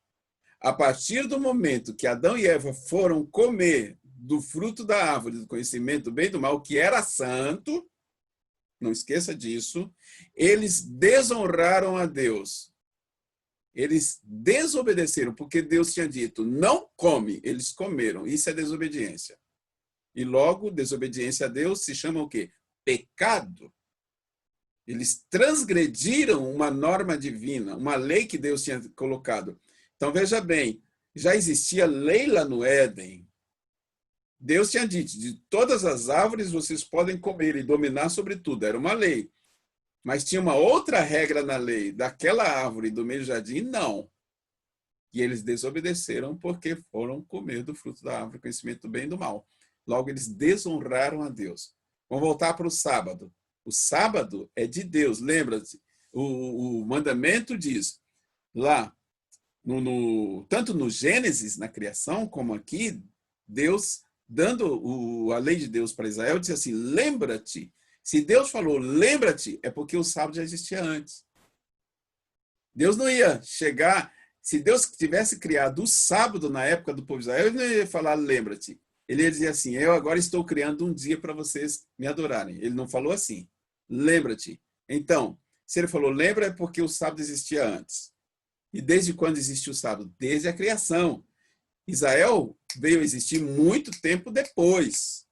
A partir do momento que Adão e Eva foram comer do fruto da árvore do conhecimento do bem e do mal, que era santo, não esqueça disso, eles desonraram a Deus. Eles desobedeceram, porque Deus tinha dito, não come, eles comeram. Isso é desobediência. E logo, desobediência a Deus se chama o quê? Pecado. Eles transgrediram uma norma divina, uma lei que Deus tinha colocado. Então, veja bem, já existia lei lá no Éden. Deus tinha dito, de todas as árvores vocês podem comer e dominar sobre tudo. Era uma lei. Mas tinha uma outra regra na lei, daquela árvore do meio do jardim, não. E eles desobedeceram porque foram comer do fruto da árvore, conhecimento do bem e do mal. Logo, eles desonraram a Deus. Vamos voltar para o sábado. O sábado é de Deus, lembra-se? O mandamento diz, lá, tanto no Gênesis, na criação, como aqui, Deus, dando a lei de Deus para Israel, disse assim, lembra-te. Se Deus falou, lembra-te, é porque o sábado já existia antes. Deus não ia chegar, se Deus tivesse criado o sábado na época do povo de Israel, ele não ia falar, lembra-te. Ele ia dizer assim, eu agora estou criando um dia para vocês me adorarem. Ele não falou assim, lembra-te. Então, se ele falou lembra, é porque o sábado existia antes. E desde quando existe o sábado? Desde a criação. Israel veio a existir muito tempo depois.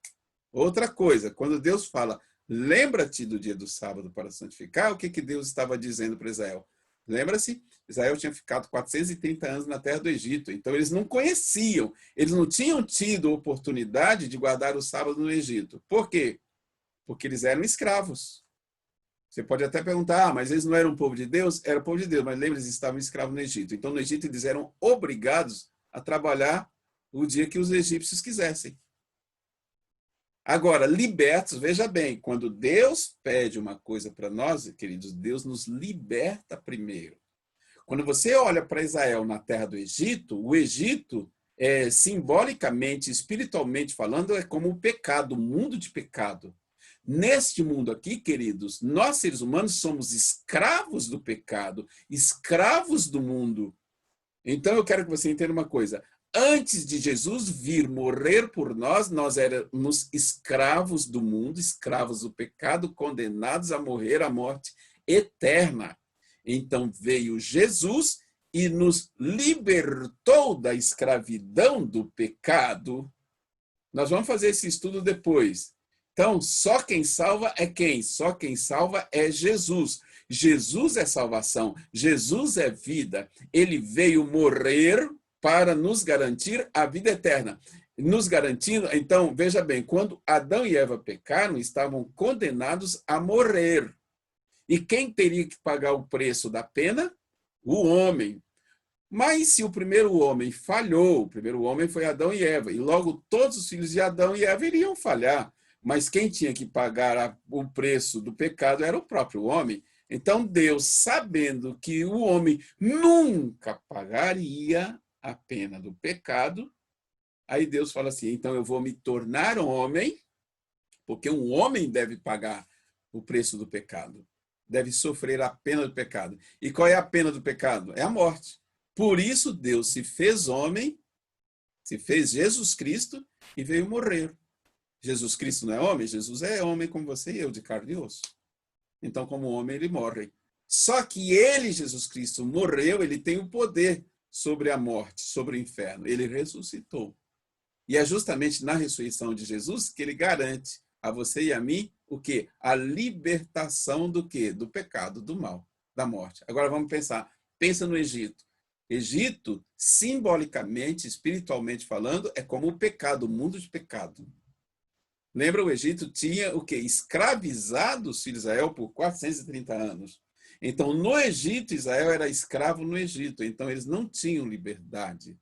Outra coisa, quando Deus fala, lembra-te do dia do sábado para santificar, o que Deus estava dizendo para Israel? Lembra-se? Israel tinha ficado 430 anos na terra do Egito, então eles não conheciam, eles não tinham tido oportunidade de guardar o sábado no Egito. Por quê? Porque eles eram escravos. Você pode até perguntar, mas eles não eram o povo de Deus? Era o povo de Deus, mas lembra, eles estavam escravos no Egito. Então, no Egito, eles eram obrigados a trabalhar o dia que os egípcios quisessem. Agora, libertos, veja bem, quando Deus pede uma coisa para nós, queridos, Deus nos liberta primeiro. Quando você olha para Israel na terra do Egito, o Egito, simbolicamente, espiritualmente falando, é como o pecado, o mundo de pecado. Neste mundo aqui, queridos, nós seres humanos somos escravos do pecado, escravos do mundo. Então eu quero que você entenda uma coisa. Antes de Jesus vir morrer por nós, nós éramos escravos do mundo, escravos do pecado, condenados a morrer a morte eterna. Então veio Jesus e nos libertou da escravidão do pecado. Nós vamos fazer esse estudo depois. Então, só quem salva é quem? Só quem salva é Jesus. Jesus é salvação, Jesus é vida. Ele veio morrer para nos garantir a vida eterna. Nos garantindo, então, veja bem, quando Adão e Eva pecaram, estavam condenados a morrer. E quem teria que pagar o preço da pena? O homem. Mas se o primeiro homem falhou, o primeiro homem foi Adão e Eva, e logo todos os filhos de Adão e Eva iriam falhar. Mas quem tinha que pagar o preço do pecado era o próprio homem. Então Deus, sabendo que o homem nunca pagaria a pena do pecado, aí Deus fala assim, então eu vou me tornar homem, porque um homem deve pagar o preço do pecado, deve sofrer a pena do pecado. E qual é a pena do pecado? É a morte. Por isso Deus se fez homem, se fez Jesus Cristo e veio morrer. Jesus Cristo não é homem? Jesus é homem como você e eu, de carne e osso. Então, como homem, ele morre. Só que ele, Jesus Cristo, morreu, ele tem o poder sobre a morte, sobre o inferno. Ele ressuscitou. E é justamente na ressurreição de Jesus que ele garante a você e a mim o quê? A libertação do quê? Do pecado, do mal, da morte. Agora vamos pensar. Pensa no Egito. Egito, simbolicamente, espiritualmente falando, é como o pecado, o mundo de pecado. Lembra, o Egito tinha o quê? Escravizado os filhos de Israel por 430 anos. Então, no Egito, Israel era escravo no Egito. Então, eles não tinham liberdade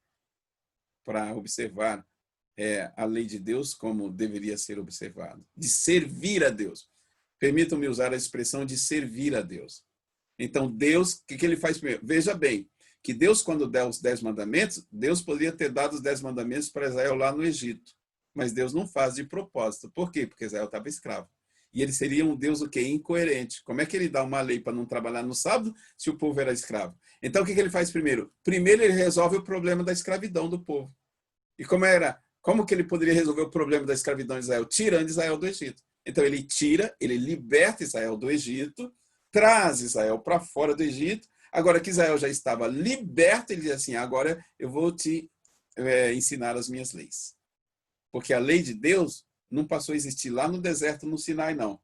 para observar a lei de Deus como deveria ser observado. De servir a Deus. Permitam-me usar a expressão de servir a Deus. Então, Deus, o que ele faz primeiro? Veja bem, que Deus, quando deu os 10 mandamentos, Deus poderia ter dado os 10 mandamentos para Israel lá no Egito. Mas Deus não faz de propósito. Por quê? Porque Israel estava escravo. E ele seria um Deus o quê? Incoerente. Como é que ele dá uma lei para não trabalhar no sábado se o povo era escravo? Então, o que ele faz primeiro? Primeiro, ele resolve o problema da escravidão do povo. E como que ele poderia resolver o problema da escravidão de Israel? Tirando Israel do Egito. Então, ele tira, ele liberta Israel do Egito, traz Israel para fora do Egito. Agora que Israel já estava liberto, ele diz assim, agora eu vou te ensinar as minhas leis. Porque a lei de Deus não passou a existir lá no deserto, no Sinai, não.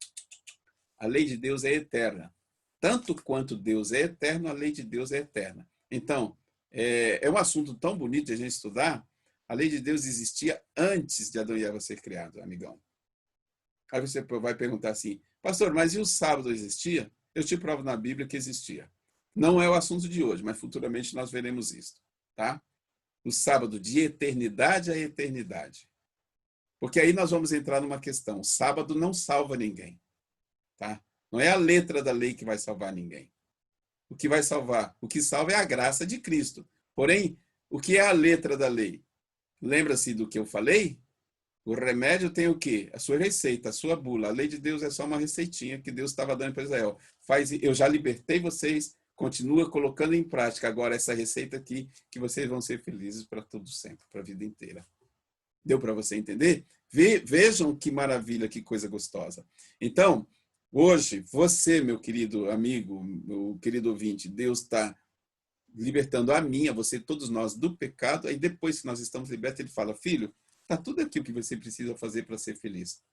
A lei de Deus é eterna. Tanto quanto Deus é eterno, a lei de Deus é eterna. Então, é um assunto tão bonito de a gente estudar. A lei de Deus existia antes de Adão e Eva ser criados, amigão. Aí você vai perguntar assim, pastor, mas e o sábado existia? Eu te provo na Bíblia que existia. Não é o assunto de hoje, mas futuramente nós veremos isso. Tá? O sábado de eternidade a eternidade. Porque aí nós vamos entrar numa questão. O sábado não salva ninguém. Tá? Não é a letra da lei que vai salvar ninguém. O que vai salvar? O que salva é a graça de Cristo. Porém, o que é a letra da lei? Lembra-se do que eu falei? O remédio tem o quê? A sua receita, a sua bula. A lei de Deus é só uma receitinha que Deus estava dando para Israel. Eu já libertei vocês, continua colocando em prática agora essa receita aqui, que vocês vão ser felizes para todo sempre, para a vida inteira. Deu para você entender? Vejam que maravilha, que coisa gostosa. Então, hoje, você, meu querido amigo, meu querido ouvinte, Deus está libertando a mim, a você, todos nós, do pecado. Aí depois que nós estamos libertos, ele fala, filho, está tudo aqui o que você precisa fazer para ser feliz.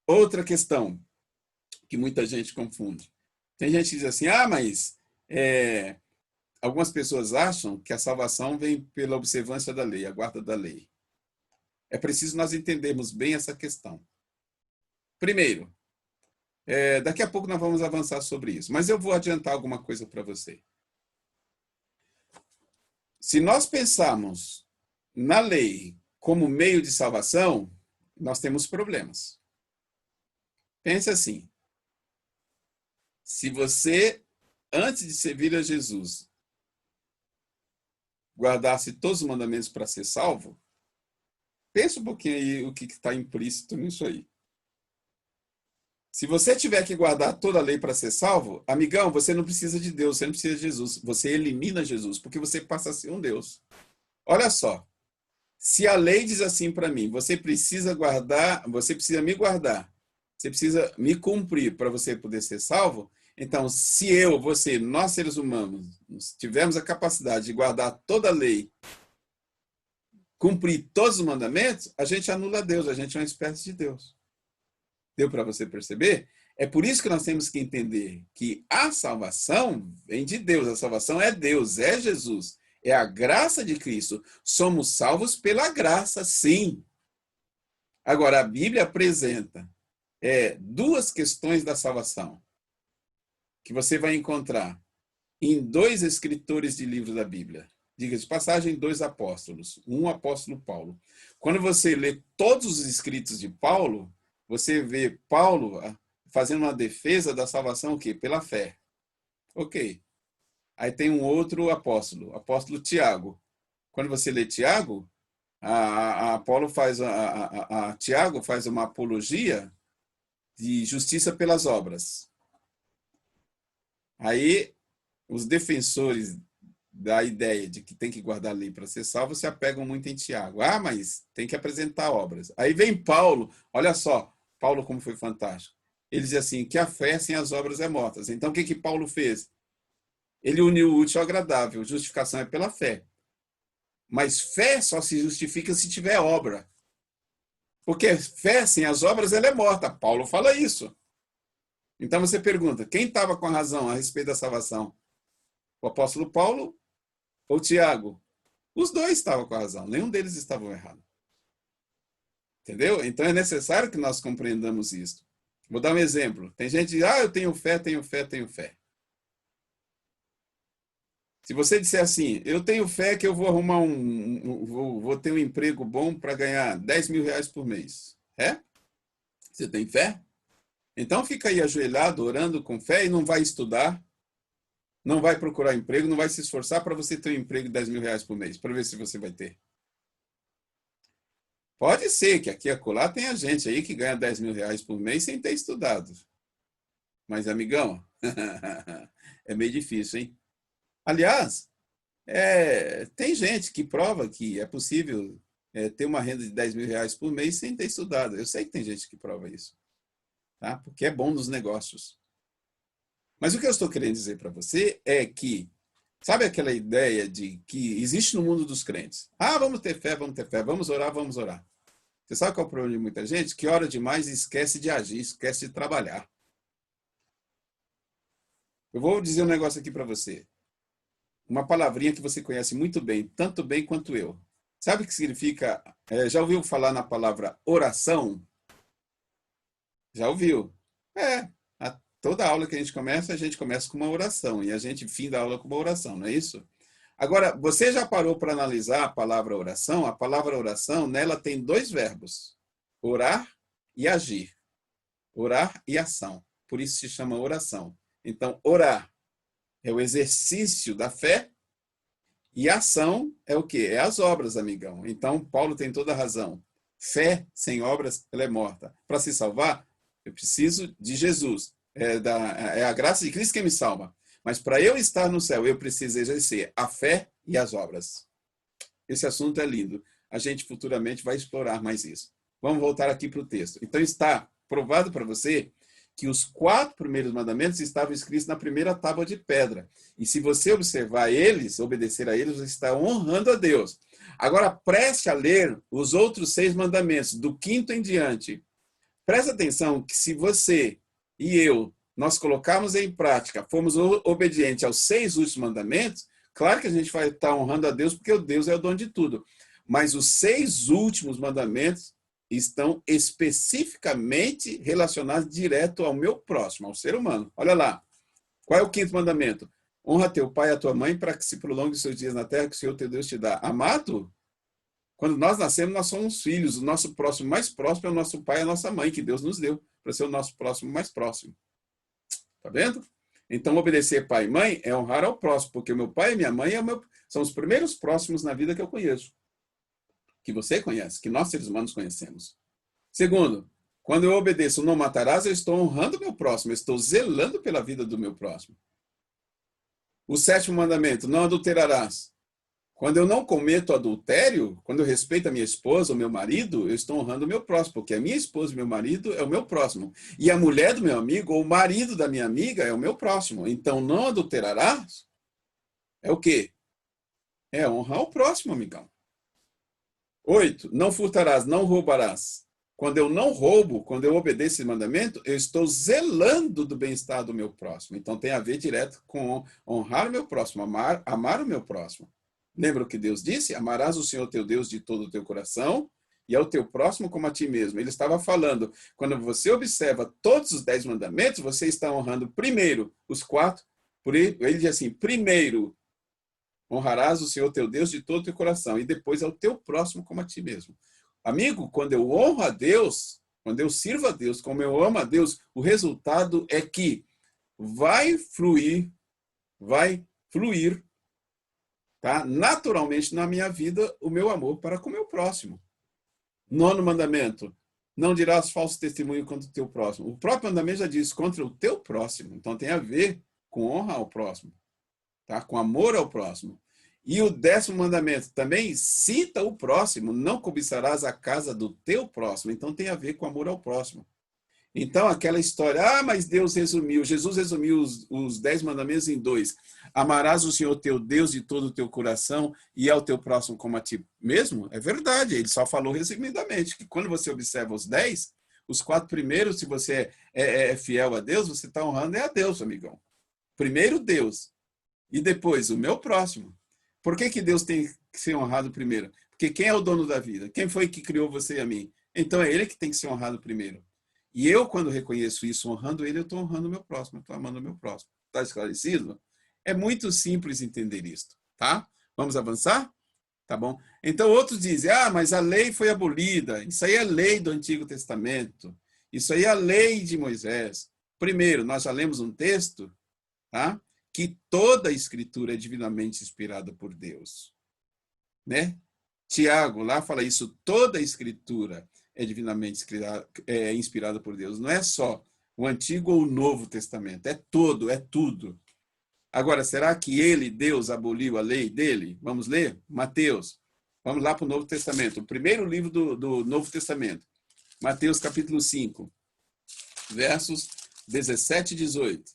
Outra questão que muita gente confunde. Tem gente que diz assim, mas algumas pessoas acham que a salvação vem pela observância da lei, a guarda da lei. É preciso nós entendermos bem essa questão. Primeiro, daqui a pouco nós vamos avançar sobre isso, mas eu vou adiantar alguma coisa para você. Se nós pensarmos na lei como meio de salvação, nós temos problemas. Pense assim. Se você, antes de servir a Jesus, guardasse todos os mandamentos para ser salvo, pensa um pouquinho aí o que está implícito nisso aí. Se você tiver que guardar toda a lei para ser salvo, amigão, você não precisa de Deus, você não precisa de Jesus. Você elimina Jesus, porque você passa a ser um Deus. Olha só. Se a lei diz assim para mim, você precisa me guardar, você precisa me cumprir para você poder ser salvo, então se você, nós seres humanos, tivermos a capacidade de guardar toda a lei cumprir todos os mandamentos, a gente anula Deus, a gente é uma espécie de Deus. Deu para você perceber? É por isso que nós temos que entender que a salvação vem de Deus, a salvação é Deus, é Jesus, é a graça de Cristo. Somos salvos pela graça, sim. Agora, a Bíblia apresenta duas questões da salvação que você vai encontrar em dois escritores de livros da Bíblia. Diga-se de passagem, dois apóstolos. Um apóstolo Paulo. Quando você lê todos os escritos de Paulo, você vê Paulo fazendo uma defesa da salvação o quê? Pela fé. Ok. Aí tem um outro apóstolo, apóstolo Tiago. Quando você lê Tiago, Tiago faz uma apologia de justiça pelas obras. Aí, os defensores da ideia de que tem que guardar a lei para ser salvo se apegam muito em Tiago. Ah, mas tem que apresentar obras. Aí vem Paulo, olha só, Paulo como foi fantástico. Ele diz assim, que a fé sem as obras é morta. Então, o que Paulo fez? Ele uniu o útil ao agradável. Justificação é pela fé. Mas fé só se justifica se tiver obra. Porque fé sem as obras ela é morta. Paulo fala isso. Então você pergunta, quem estava com a razão a respeito da salvação? O apóstolo Paulo ou Tiago? Os dois estavam com a razão, nenhum deles estava errado. Entendeu? Então é necessário que nós compreendamos isso. Vou dar um exemplo. Tem gente que diz, eu tenho fé, tenho fé, tenho fé. Se você disser assim, eu tenho fé que eu vou arrumar vou ter um emprego bom para ganhar 10 mil reais por mês. É? Você tem fé? Então fica aí ajoelhado, orando com fé e não vai estudar, não vai procurar emprego, não vai se esforçar para você ter um emprego de 10 mil reais por mês, para ver se você vai ter. Pode ser que aqui e acolá tenha gente aí que ganha 10 mil reais por mês sem ter estudado. Mas, amigão, é meio difícil, hein? Aliás, tem gente que prova que é possível ter uma renda de 10 mil reais por mês sem ter estudado. Eu sei que tem gente que prova isso. Tá? Porque é bom nos negócios. Mas o que eu estou querendo dizer para você é que, sabe aquela ideia de que existe no mundo dos crentes? Vamos ter fé, vamos orar, vamos orar. Você sabe qual é o problema de muita gente? Que ora demais e esquece de agir, esquece de trabalhar. Eu vou dizer um negócio aqui para você. Uma palavrinha que você conhece muito bem, tanto bem quanto eu. Sabe o que significa? Já ouviu falar na palavra oração? Já ouviu? Toda aula que a gente começa com uma oração. E a gente finda a aula com uma oração, não é isso? Agora, você já parou para analisar a palavra oração? A palavra oração, nela tem dois verbos. Orar e agir. Orar e ação. Por isso se chama oração. Então, orar é o exercício da fé e ação é o quê? É as obras, amigão. Então, Paulo tem toda a razão. Fé sem obras, ela é morta. Para se salvar, eu preciso de Jesus. É a graça de Cristo que me salva. Mas para eu estar no céu, eu preciso exercer a fé e as obras. Esse assunto é lindo. A gente futuramente vai explorar mais isso. Vamos voltar aqui para o texto. Então está provado para você que os 4 primeiros mandamentos estavam escritos na primeira tábua de pedra. E se você observar eles, obedecer a eles, você está honrando a Deus. Agora preste a ler os outros 6 mandamentos, do 5º em diante. Presta atenção que se você e eu, nós colocarmos em prática, formos obedientes aos 6 últimos mandamentos, claro que a gente vai estar honrando a Deus, porque o Deus é o dono de tudo. Mas os 6 últimos mandamentos estão especificamente relacionados direto ao meu próximo, ao ser humano. Olha lá. Qual é o 5º mandamento? Honra teu pai e a tua mãe para que se prolongue os seus dias na terra que o Senhor teu Deus te dá. Amado? Quando nós nascemos, nós somos filhos. O nosso próximo mais próximo é o nosso pai e a nossa mãe, que Deus nos deu, para ser o nosso próximo mais próximo. Tá vendo? Então, obedecer pai e mãe é honrar ao próximo, porque o meu pai e minha mãe são os primeiros próximos na vida que eu conheço. Que você conhece, que nós seres humanos conhecemos. Segundo, quando eu obedeço não matarás, eu estou honrando o meu próximo, eu estou zelando pela vida do meu próximo. O 7º mandamento, não adulterarás. Quando eu não cometo adultério, quando eu respeito a minha esposa, o meu marido, eu estou honrando o meu próximo, porque a minha esposa e o meu marido é o meu próximo. E a mulher do meu amigo ou o marido da minha amiga é o meu próximo. Então, não adulterarás é o quê? É honrar o próximo, amigão. 8. Não furtarás, não roubarás. Quando eu não roubo, quando eu obedeço esse mandamento, eu estou zelando do bem-estar do meu próximo. Então tem a ver direto com honrar o meu próximo, amar o meu próximo. Lembra o que Deus disse? Amarás o Senhor teu Deus de todo o teu coração e ao teu próximo como a ti mesmo. Ele estava falando, quando você observa todos os 10 mandamentos, você está honrando primeiro os 4. Por ele diz assim, primeiro honrarás o Senhor teu Deus de todo o teu coração e depois ao teu próximo como a ti mesmo. Amigo, quando eu honro a Deus, quando eu sirvo a Deus, como eu amo a Deus, o resultado é que vai fluir, tá? Naturalmente na minha vida o meu amor para com o meu próximo. 9º mandamento, não dirás falso testemunho contra o teu próximo. O próprio mandamento já diz contra o teu próximo, então tem a ver com honra ao próximo, tá? Com amor ao próximo. E o 10º mandamento também cita o próximo, não cobiçarás a casa do teu próximo. Então tem a ver com amor ao próximo. Então aquela história, mas Jesus resumiu os 10 mandamentos em 2. Amarás o Senhor teu Deus de todo o teu coração e ao teu próximo como a ti mesmo. É verdade, ele só falou resumidamente, que quando você observa os 10, os 4 primeiros, se você é fiel a Deus, você está honrando a Deus, amigão. Primeiro Deus e depois o meu próximo. Por que Deus tem que ser honrado primeiro? Porque quem é o dono da vida? Quem foi que criou você e a mim? Então é ele que tem que ser honrado primeiro. E eu, quando reconheço isso, honrando ele, eu estou honrando o meu próximo, eu estou amando o meu próximo. Está esclarecido? É muito simples entender isso, tá? Vamos avançar? Tá bom? Então outros dizem, mas a lei foi abolida. Isso aí é lei do Antigo Testamento. Isso aí é a lei de Moisés. Primeiro, nós já lemos um texto, tá? Que toda a escritura é divinamente inspirada por Deus, né? Tiago lá fala isso, toda a escritura é divinamente inspirada por Deus. Não é só o Antigo ou o Novo Testamento, é todo, é tudo. Agora, será que ele, Deus, aboliu a lei dele? Vamos ler? Mateus. Vamos lá para o Novo Testamento. O primeiro livro do Novo Testamento. Mateus capítulo 5, versos 17 e 18.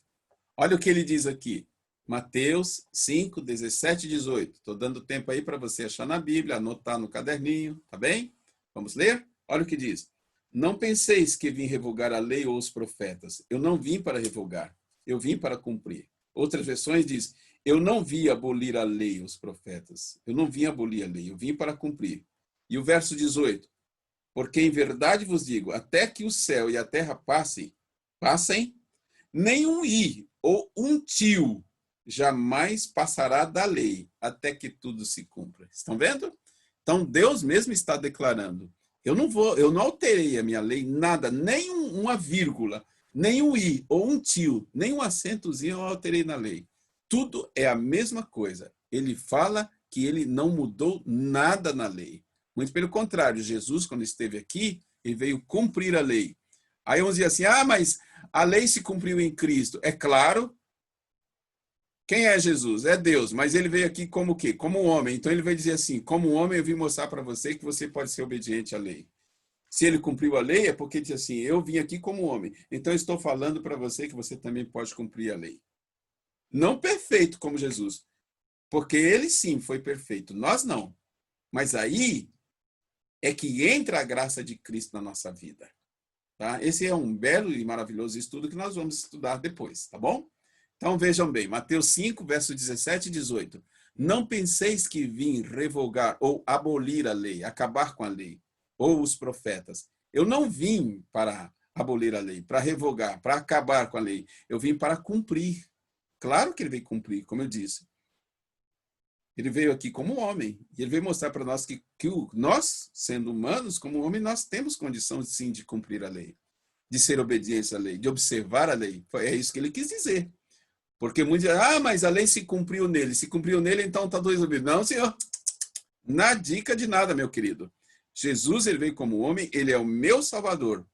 Olha o que ele diz aqui. Mateus 5, 17 e 18. Estou dando tempo aí para você achar na Bíblia, anotar no caderninho, tá bem? Vamos ler? Olha o que diz. Não penseis que vim revogar a lei ou os profetas. Eu não vim para revogar, eu vim para cumprir. Outras versões diz, eu não vim abolir a lei ou os profetas. Eu não vim abolir a lei, eu vim para cumprir. E o verso 18. Porque em verdade vos digo, até que o céu e a terra passem, nenhum i ou um tio jamais passará da lei até que tudo se cumpra. Estão vendo? Então Deus mesmo está declarando: eu não alterei a minha lei nada, nem uma vírgula, nem um i ou um tio, nem um acentozinho eu alterei na lei. Tudo é a mesma coisa. Ele fala que ele não mudou nada na lei. Muito pelo contrário, Jesus, quando esteve aqui, ele veio cumprir a lei. Aí vamos dizer assim, mas a lei se cumpriu em Cristo. É claro. Quem é Jesus? É Deus, mas ele veio aqui como o quê? Como um homem. Então ele vai dizer assim, como um homem eu vim mostrar para você que você pode ser obediente à lei. Se ele cumpriu a lei é porque diz assim, eu vim aqui como homem. Então eu estou falando para você que você também pode cumprir a lei. Não perfeito como Jesus, porque ele sim foi perfeito, nós não. Mas aí é que entra a graça de Cristo na nossa vida. Tá? Esse é um belo e maravilhoso estudo que nós vamos estudar depois, tá bom? Então vejam bem, Mateus 5, versos 17 e 18. Não penseis que vim revogar ou abolir a lei, acabar com a lei, ou os profetas. Eu não vim para abolir a lei, para revogar, para acabar com a lei. Eu vim para cumprir. Claro que ele veio cumprir, como eu disse. Ele veio aqui como homem. E ele veio mostrar para nós que nós, sendo humanos, como homem, nós temos condição, sim, de cumprir a lei, de ser obediente à lei, de observar a lei. É isso que ele quis dizer. Porque muitos dizem, mas a lei se cumpriu nele. Se cumpriu nele, então está dois obedientes. Não, senhor. Na dica de nada, meu querido. Jesus, ele veio como homem, ele é o meu salvador.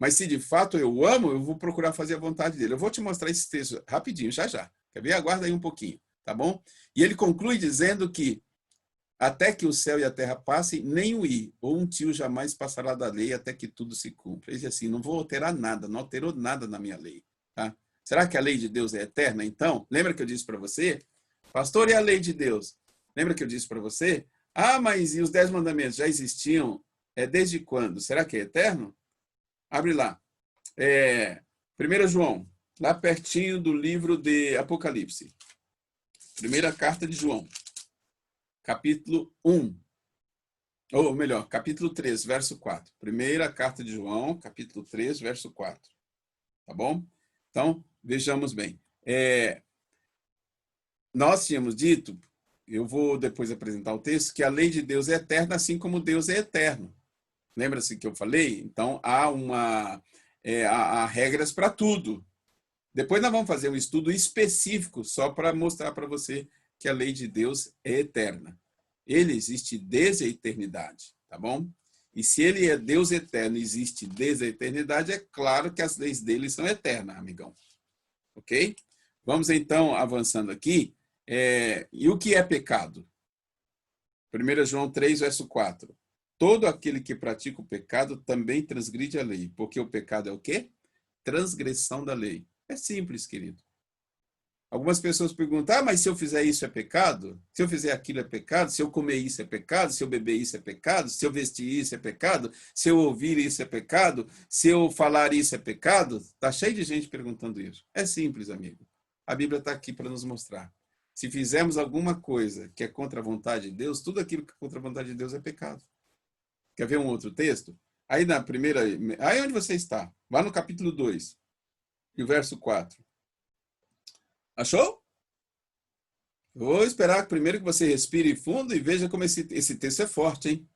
Mas se de fato eu amo, eu vou procurar fazer a vontade dele. Eu vou te mostrar esse texto rapidinho, já já. Quer ver? Aguarda aí um pouquinho, tá bom? E ele conclui dizendo que até que o céu e a terra passem, nem o i ou um tio jamais passará da lei até que tudo se cumpra. Ele diz assim, não vou alterar nada, não alterou nada na minha lei, tá? Será que a lei de Deus é eterna, então? Lembra que eu disse para você? Pastor, e a lei de Deus? Lembra que eu disse para você? Ah, mas e os 10 mandamentos já existiam? Desde quando? Será que é eterno? Abre lá. 1 João, lá pertinho do livro de Apocalipse. Primeira carta de João, capítulo 1. Ou melhor, capítulo 3, verso 4. Primeira carta de João, capítulo 3, verso 4. Tá bom? Então, vejamos bem. Nós tínhamos dito, eu vou depois apresentar o texto, que a lei de Deus é eterna, assim como Deus é eterno. Lembra-se que eu falei? Então, há regras para tudo. Depois nós vamos fazer um estudo específico só para mostrar para você que a lei de Deus é eterna. Ele existe desde a eternidade, tá bom? E se ele é Deus eterno e existe desde a eternidade, é claro que as leis dele são eternas, amigão. Ok? Vamos então avançando aqui. E o que é pecado? 1 João 3, verso 4. Todo aquele que pratica o pecado também transgride a lei, porque o pecado é o quê? Transgressão da lei. É simples, querido. Algumas pessoas perguntam, mas se eu fizer isso é pecado? Se eu fizer aquilo é pecado? Se eu comer isso é pecado? Se eu beber isso é pecado? Se eu vestir isso é pecado? Se eu ouvir isso é pecado? Se eu falar isso é pecado? Está cheio de gente perguntando isso. É simples, amigo. A Bíblia está aqui para nos mostrar. Se fizermos alguma coisa que é contra a vontade de Deus, tudo aquilo que é contra a vontade de Deus é pecado. Quer ver um outro texto? Aí onde você está? Vá no capítulo 2, e o verso 4. Achou? Vou esperar primeiro que você respire fundo e veja como esse texto é forte, hein?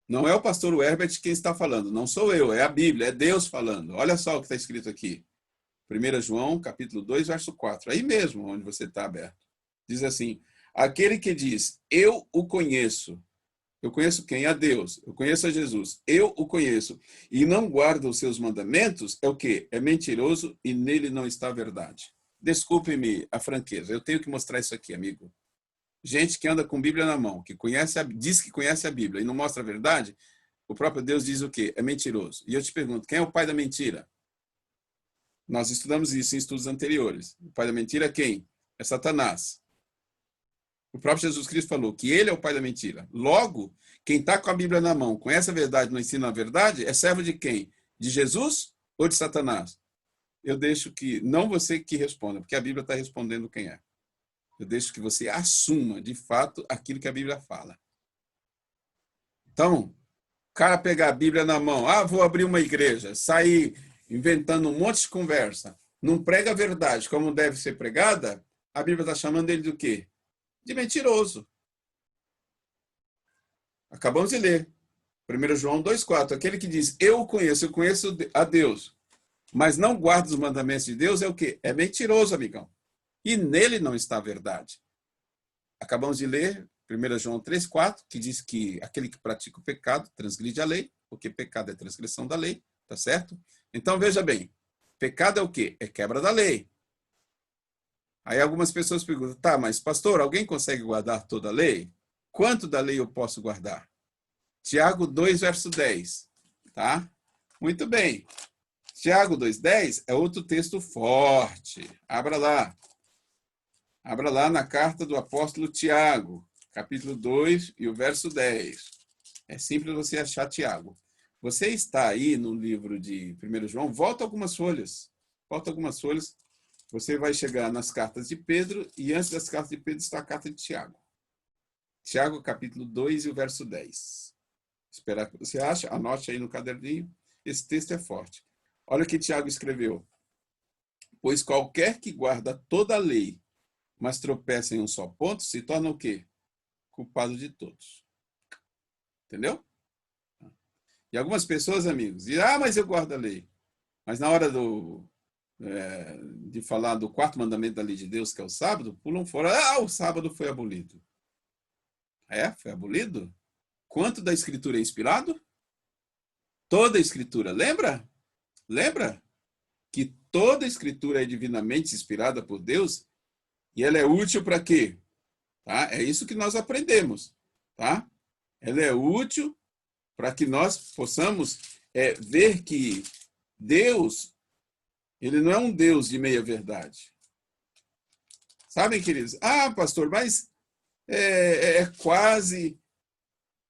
Não é o pastor Herbert quem está falando, não sou eu, é a Bíblia, é Deus falando. Olha só o que está escrito aqui. 1 João, capítulo 2, verso 4. Aí mesmo, onde você está aberto. Diz assim, aquele que diz, eu o conheço. Eu conheço quem? A Deus. Eu conheço a Jesus. Eu o conheço. E não guarda os seus mandamentos, é o quê? É mentiroso e nele não está a verdade. Desculpe-me a franqueza, eu tenho que mostrar isso aqui, amigo. Gente que anda com Bíblia na mão, que diz que conhece a Bíblia e não mostra a verdade, o próprio Deus diz o quê? É mentiroso. E eu te pergunto, quem é o pai da mentira? Nós estudamos isso em estudos anteriores. O pai da mentira é quem? É Satanás. O próprio Jesus Cristo falou que ele é o pai da mentira. Logo, quem está com a Bíblia na mão, conhece a verdade, não ensina a verdade, é servo de quem? De Jesus ou de Satanás? Eu deixo que, não você que responda, porque a Bíblia está respondendo quem é. Eu deixo que você assuma, de fato, aquilo que a Bíblia fala. Então, o cara pegar a Bíblia na mão, vou abrir uma igreja, sair inventando um monte de conversa, não prega a verdade como deve ser pregada, a Bíblia está chamando ele do quê? De mentiroso. Acabamos de ler. 1 João 2,4. Aquele que diz, eu conheço a Deus, mas não guarda os mandamentos de Deus, é o quê? É mentiroso, amigão. E nele não está a verdade. Acabamos de ler 1 João 3,4, que diz que aquele que pratica o pecado transgride a lei, porque pecado é transgressão da lei, tá certo? Então, veja bem, pecado é o quê? É quebra da lei. Aí algumas pessoas perguntam, tá, mas pastor, alguém consegue guardar toda a lei? Quanto da lei eu posso guardar? Tiago 2, verso 10, tá? Muito bem. Tiago 2,10 é outro texto forte. Abra lá. Abra lá na carta do apóstolo Tiago, capítulo 2 e o verso 10. É simples você achar Tiago. Você está aí no livro de 1 João, volta algumas folhas. Volta algumas folhas. Você vai chegar nas cartas de Pedro e antes das cartas de Pedro está a carta de Tiago. Tiago, capítulo 2 e o verso 10. Esperar que você ache, anote aí no caderninho. Esse texto é forte. Olha o que Tiago escreveu. Pois qualquer que guarda toda a lei, mas tropeça em um só ponto, se torna o quê? Culpado de todos. Entendeu? E algumas pessoas, amigos, dizem, mas eu guardo a lei. Mas na hora de falar do quarto mandamento da lei de Deus, que é o sábado, pulam fora, o sábado foi abolido. Foi abolido? Quanto da escritura é inspirado? Toda a escritura. Lembra? Lembra? Que toda a escritura é divinamente inspirada por Deus e ela é útil para quê? Tá? É isso que nós aprendemos. Tá? Ela é útil para que nós possamos ver que Deus, ele não é um Deus de meia verdade. Sabem, queridos? Pastor, mas é quase.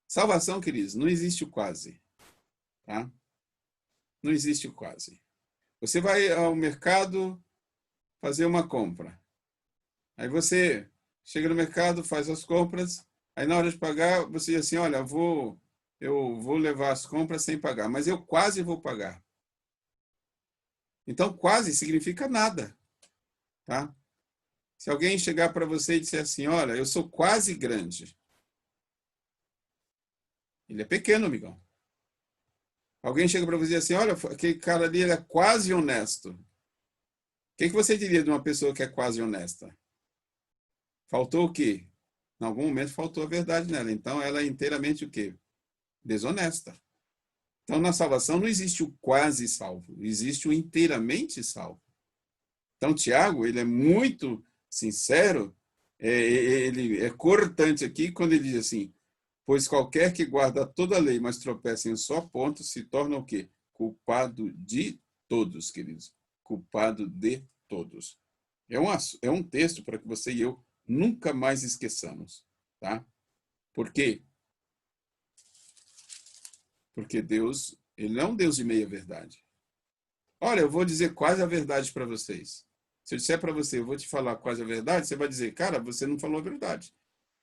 Salvação, queridos, não existe o quase. Tá? Não existe o quase. Você vai ao mercado fazer uma compra. Aí você chega no mercado, faz as compras, aí na hora de pagar, você diz assim, olha, eu vou levar as compras sem pagar, mas eu quase vou pagar. Então, quase significa nada. Tá? Se alguém chegar para você e disser assim, olha, eu sou quase grande. Ele é pequeno, amigão. Alguém chega para você e diz assim, olha, aquele cara ali ele é quase honesto. O que você diria de uma pessoa que é quase honesta? Faltou o quê? Em algum momento faltou a verdade nela. Então, ela é inteiramente o quê? Desonesta. Então, na salvação não existe o quase salvo, existe o inteiramente salvo. Então, Tiago, ele é muito sincero, ele é cortante aqui quando ele diz assim, pois qualquer que guarda toda a lei, mas tropeça em um só ponto, se torna o quê? Culpado de todos, queridos. Culpado de todos. É um texto para que você e eu nunca mais esqueçamos. Tá? Por quê? Porque Deus, ele não é um Deus de meia verdade. Olha, eu vou dizer quase a verdade para vocês. Se eu disser para você, eu vou te falar quase a verdade, você vai dizer, cara, você não falou a verdade.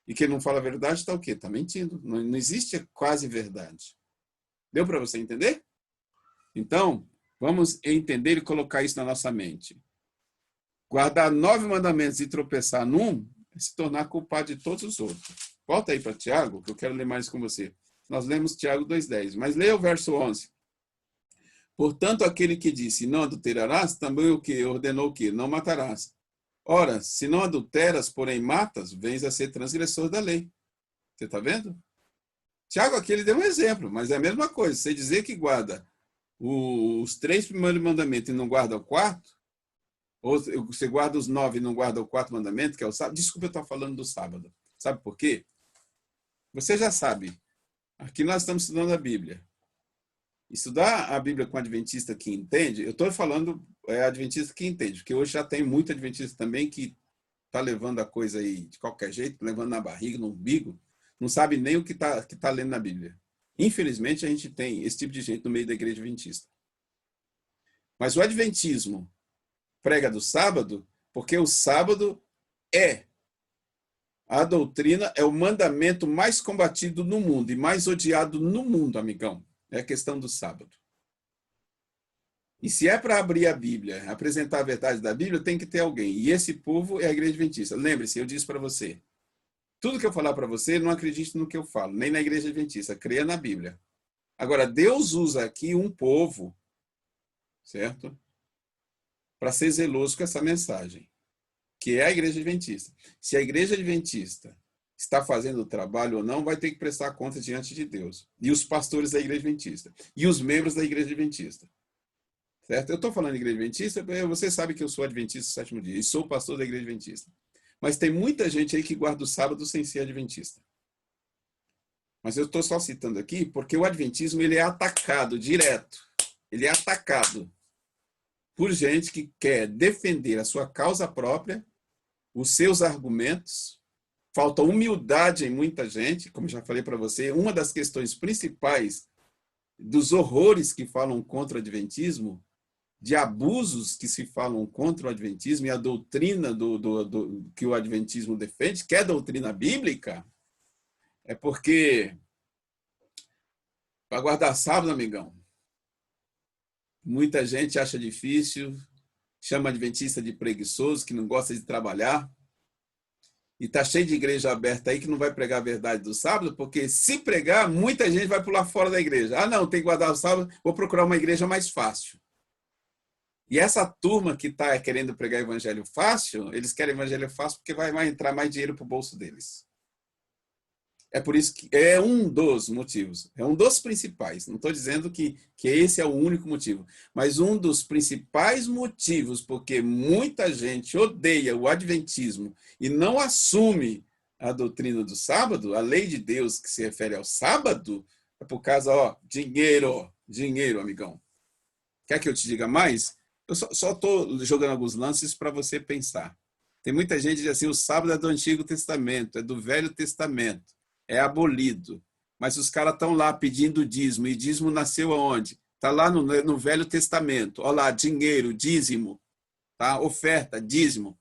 E quem não fala a verdade está o quê? Está mentindo. Não existe a quase verdade. Deu para você entender? Então, vamos entender e colocar isso na nossa mente. Guardar 9 mandamentos e tropeçar num é se tornar culpado de todos os outros. Volta aí para Tiago, que eu quero ler mais com você. Nós lemos Tiago 2,10, mas leia o verso 11. Portanto, aquele que disse, não adulterarás, também o que ordenou o que? Não matarás. Ora, se não adulteras, porém matas, vens a ser transgressor da lei. Você está vendo? Tiago aqui ele deu um exemplo, mas é a mesma coisa. Você dizer que guarda os 3 primeiros mandamentos e não guarda o quarto, ou você guarda os 9 e não guarda o quarto mandamento, que é o sábado. Desculpa, eu estou falando do sábado. Sabe por quê? Você já sabe. Aqui nós estamos estudando a Bíblia. Estudar a Bíblia com adventista que entende, eu estou falando adventista que entende, porque hoje já tem muito adventista também que está levando a coisa aí de qualquer jeito, levando na barriga, no umbigo, não sabe nem o que tá lendo na Bíblia. Infelizmente, a gente tem esse tipo de gente no meio da igreja adventista. Mas o adventismo prega do sábado, porque o sábado é a doutrina, é o mandamento mais combatido no mundo e mais odiado no mundo, amigão. É a questão do sábado. E se é para abrir a Bíblia, apresentar a verdade da Bíblia, tem que ter alguém. E esse povo é a igreja adventista. Lembre-se, eu disse para você, tudo que eu falar para você, não acredite no que eu falo, nem na igreja adventista, creia na Bíblia. Agora, Deus usa aqui um povo, certo? Para ser zeloso com essa mensagem, que é a igreja adventista. Se a igreja adventista está fazendo o trabalho ou não, vai ter que prestar conta diante de Deus. E os pastores da igreja adventista. E os membros da igreja adventista. Certo? Eu estou falando de igreja adventista, você sabe que eu sou adventista do 7º dia e sou pastor da igreja adventista. Mas tem muita gente aí que guarda o sábado sem ser adventista. Mas eu estou só citando aqui porque o adventismo ele é atacado direto. Ele é atacado por gente que quer defender a sua causa própria, os seus argumentos. Falta humildade em muita gente, como já falei para você. Uma das questões principais dos horrores que falam contra o adventismo, de abusos que se falam contra o adventismo e a doutrina que o adventismo defende, que é a doutrina bíblica, é porque para guardar sábado, amigão, muita gente acha difícil, chama adventista de preguiçoso, que não gosta de trabalhar, e está cheio de igreja aberta aí que não vai pregar a verdade do sábado, porque se pregar, muita gente vai pular fora da igreja. Ah, não, tem que guardar o sábado, vou procurar uma igreja mais fácil. E essa turma que está querendo pregar evangelho fácil, eles querem evangelho fácil porque vai entrar mais dinheiro para o bolso deles. É por isso que é um dos motivos, é um dos principais. Não estou dizendo que esse é o único motivo, mas um dos principais motivos porque muita gente odeia o adventismo e não assume a doutrina do sábado, a lei de Deus que se refere ao sábado, é por causa, dinheiro, amigão. Quer que eu te diga mais? Eu só estou jogando alguns lances para você pensar. Tem muita gente que diz assim, o sábado é do Antigo Testamento, é do Velho Testamento, é abolido. Mas os caras estão lá pedindo dízimo, e dízimo nasceu aonde? Está lá no Velho Testamento. Olha lá, dinheiro, dízimo, tá? Oferta, dízimo.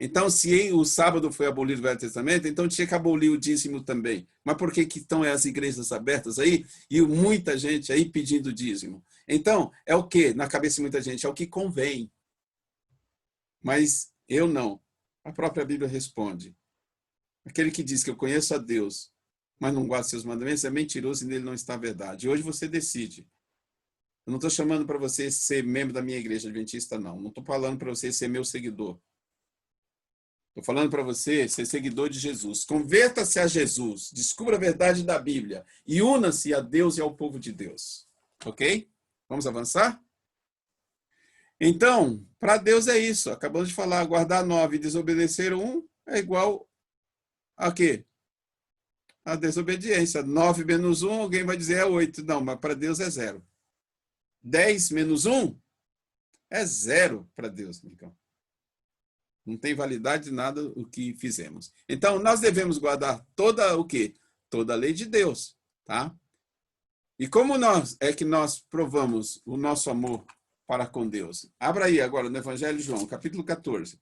Então, se o sábado foi abolido no Velho Testamento, então tinha que abolir o dízimo também. Mas por que estão as igrejas abertas aí e muita gente aí pedindo dízimo? Então, é o que na cabeça de muita gente? É o que convém. Mas eu não. A própria Bíblia responde. Aquele que diz que eu conheço a Deus, mas não guarda seus mandamentos, é mentiroso e nele não está a verdade. E hoje você decide. Eu não estou chamando para você ser membro da minha igreja adventista, não. Não estou falando para você ser meu seguidor. Estou falando para você ser seguidor de Jesus. Converta-se a Jesus, descubra a verdade da Bíblia e una-se a Deus e ao povo de Deus. Ok? Vamos avançar? Então, para Deus é isso. Acabamos de falar, guardar 9 e desobedecer 1 é igual a quê? A desobediência. 9 menos 1, alguém vai dizer é 8. Não, mas para Deus é 0. 10 menos 1 é 0 para Deus, amigão. Não tem validade de nada o que fizemos. Então, nós devemos guardar toda o quê? Toda a lei de Deus, tá? E como nós provamos o nosso amor para com Deus? Abra aí agora no Evangelho de João, capítulo 14.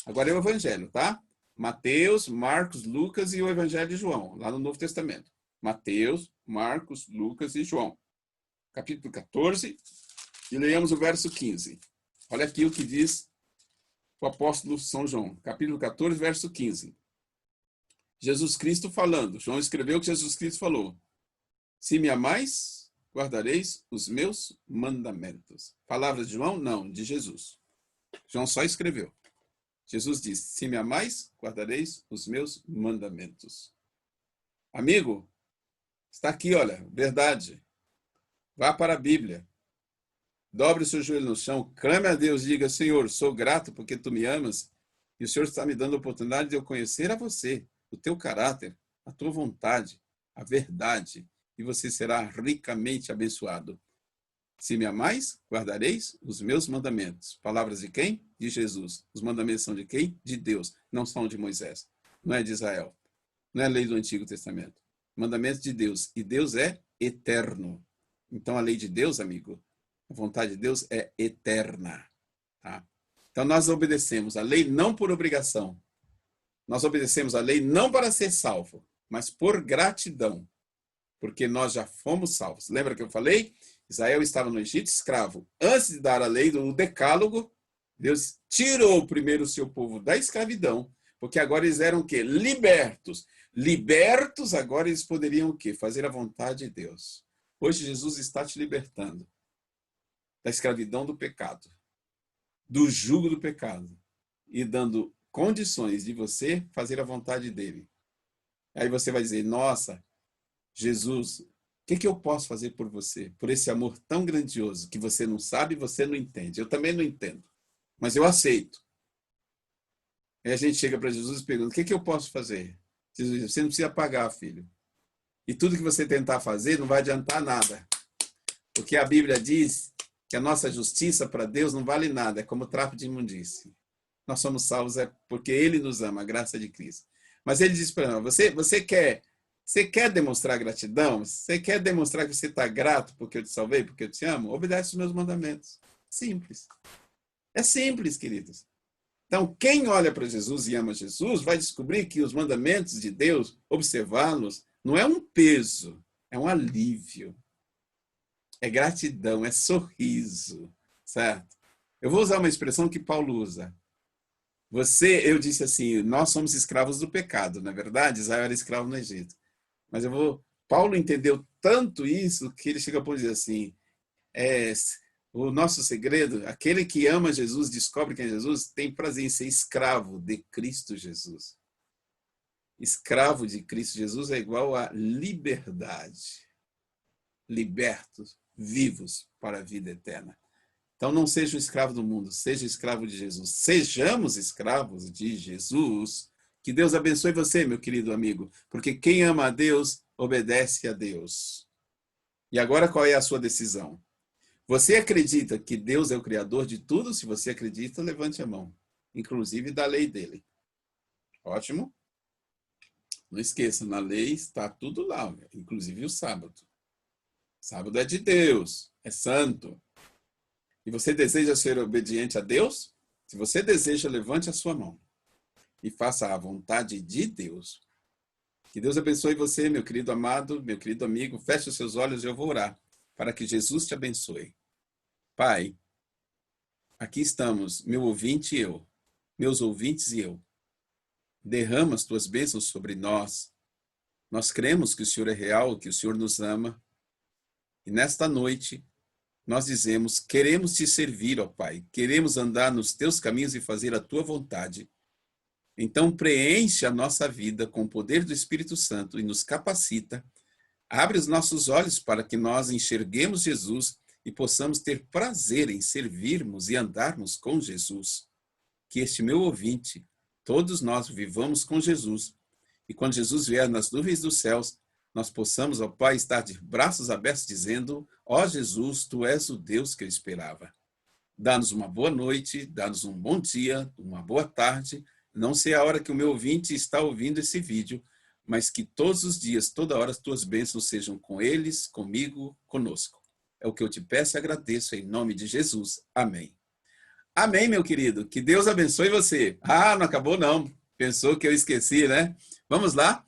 Agora é o Evangelho, tá? Mateus, Marcos, Lucas e o Evangelho de João, lá no Novo Testamento. Mateus, Marcos, Lucas e João. Capítulo 14, e leamos o verso 15. Olha aqui o que diz o apóstolo São João, capítulo 14, verso 15. Jesus Cristo falando. João escreveu o que Jesus Cristo falou. Se me amais, guardareis os meus mandamentos. Palavras de João? Não, de Jesus. João só escreveu. Jesus disse, se me amais, guardareis os meus mandamentos. Amigo, está aqui, olha, verdade. Vá para a Bíblia. Dobre o seu joelho no chão, clame a Deus, diga, Senhor, sou grato porque tu me amas e o Senhor está me dando a oportunidade de eu conhecer a você, o teu caráter, a tua vontade, a verdade, e você será ricamente abençoado. Se me amais, guardareis os meus mandamentos. Palavras de quem? De Jesus. Os mandamentos são de quem? De Deus, não são de Moisés, não é de Israel, não é lei do Antigo Testamento. Mandamentos de Deus, e Deus é eterno. Então a lei de Deus, amigo, a vontade de Deus é eterna. Tá? Então, nós obedecemos a lei não por obrigação. Nós obedecemos a lei não para ser salvo, mas por gratidão. Porque nós já fomos salvos. Lembra que eu falei? Israel estava no Egito escravo. Antes de dar a lei do decálogo, Deus tirou primeiro o seu povo da escravidão, porque agora eles eram o quê? Libertos. Libertos, agora eles poderiam o quê? Fazer a vontade de Deus. Hoje Jesus está te libertando da escravidão do pecado, do jugo do pecado, e dando condições de você fazer a vontade dele. Aí você vai dizer, nossa, Jesus, o que eu posso fazer por você? Por esse amor tão grandioso que você não sabe e você não entende. Eu também não entendo, mas eu aceito. Aí a gente chega para Jesus e pergunta, o que eu posso fazer? Jesus diz, você não precisa pagar, filho. E tudo que você tentar fazer não vai adiantar nada. Porque a Bíblia diz que a nossa justiça para Deus não vale nada, é como trapo de imundície. Nós somos salvos porque Ele nos ama, a graça de Cristo. Mas Ele diz para nós, você quer demonstrar gratidão? Você quer demonstrar que você está grato porque eu te salvei, porque eu te amo? Obedece os meus mandamentos. Simples. É simples, queridos. Então, quem olha para Jesus e ama Jesus vai descobrir que os mandamentos de Deus, observá-los, não é um peso, é um alívio. É gratidão, é sorriso, certo? Eu vou usar uma expressão que Paulo usa. Eu disse assim, nós somos escravos do pecado, não é verdade? Israel era escravo no Egito. Mas Paulo entendeu tanto isso que ele chega a dizer assim, o nosso segredo, aquele que ama Jesus, descobre quem é Jesus, tem prazer em ser escravo de Cristo Jesus. Escravo de Cristo Jesus é igual a liberdade. Libertos, vivos para a vida eterna. Então não seja um escravo do mundo, seja escravo de Jesus. Sejamos escravos de Jesus. Que Deus abençoe você, meu querido amigo, porque quem ama a Deus, obedece a Deus. E agora qual é a sua decisão? Você acredita que Deus é o Criador de tudo? Se você acredita, levante a mão. inclusive da lei dele. Ótimo? Não esqueça, na lei está tudo lá, inclusive o sábado. Sábado é de Deus, é santo. E você deseja ser obediente a Deus? Se você deseja, levante a sua mão e faça a vontade de Deus. Que Deus abençoe você, meu querido amado, meu querido amigo. Feche os seus olhos e eu vou orar para que Jesus te abençoe. Pai, aqui estamos, meu ouvinte e eu, meus ouvintes e eu. Derrama as tuas bênçãos sobre nós. Nós cremos que o Senhor é real, que o Senhor nos ama. E nesta noite, nós dizemos, queremos te servir, ó Pai. Queremos andar nos teus caminhos e fazer a tua vontade. Então, preenche a nossa vida com o poder do Espírito Santo e nos capacita. Abre os nossos olhos para que nós enxerguemos Jesus e possamos ter prazer em servirmos e andarmos com Jesus. Que este meu ouvinte, todos nós vivamos com Jesus. E quando Jesus vier nas nuvens dos céus, nós possamos, ó Pai, estar de braços abertos dizendo, ó Jesus, tu és o Deus que eu esperava. Dá-nos uma boa noite, dá-nos um bom dia, uma boa tarde. Não sei a hora que o meu ouvinte está ouvindo esse vídeo, mas que todos os dias, toda hora, as tuas bênçãos sejam com eles, comigo, conosco. É o que eu te peço e agradeço em nome de Jesus. Amém. Amém, meu querido. Que Deus abençoe você. Ah, não acabou não. Pensou que eu esqueci, né? Vamos lá?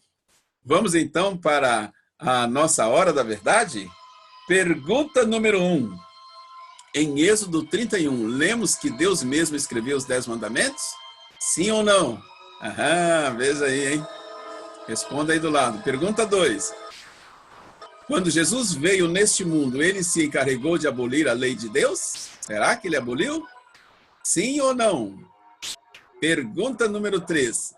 Vamos então para a nossa hora da verdade? Pergunta número 1. Em Êxodo 31, lemos que Deus mesmo escreveu os 10 mandamentos? Sim ou não? Aham, veja aí, hein? Responda aí do lado. Pergunta 2. Quando Jesus veio neste mundo, ele se encarregou de abolir a lei de Deus? Será que ele aboliu? Sim ou não? Pergunta número 3.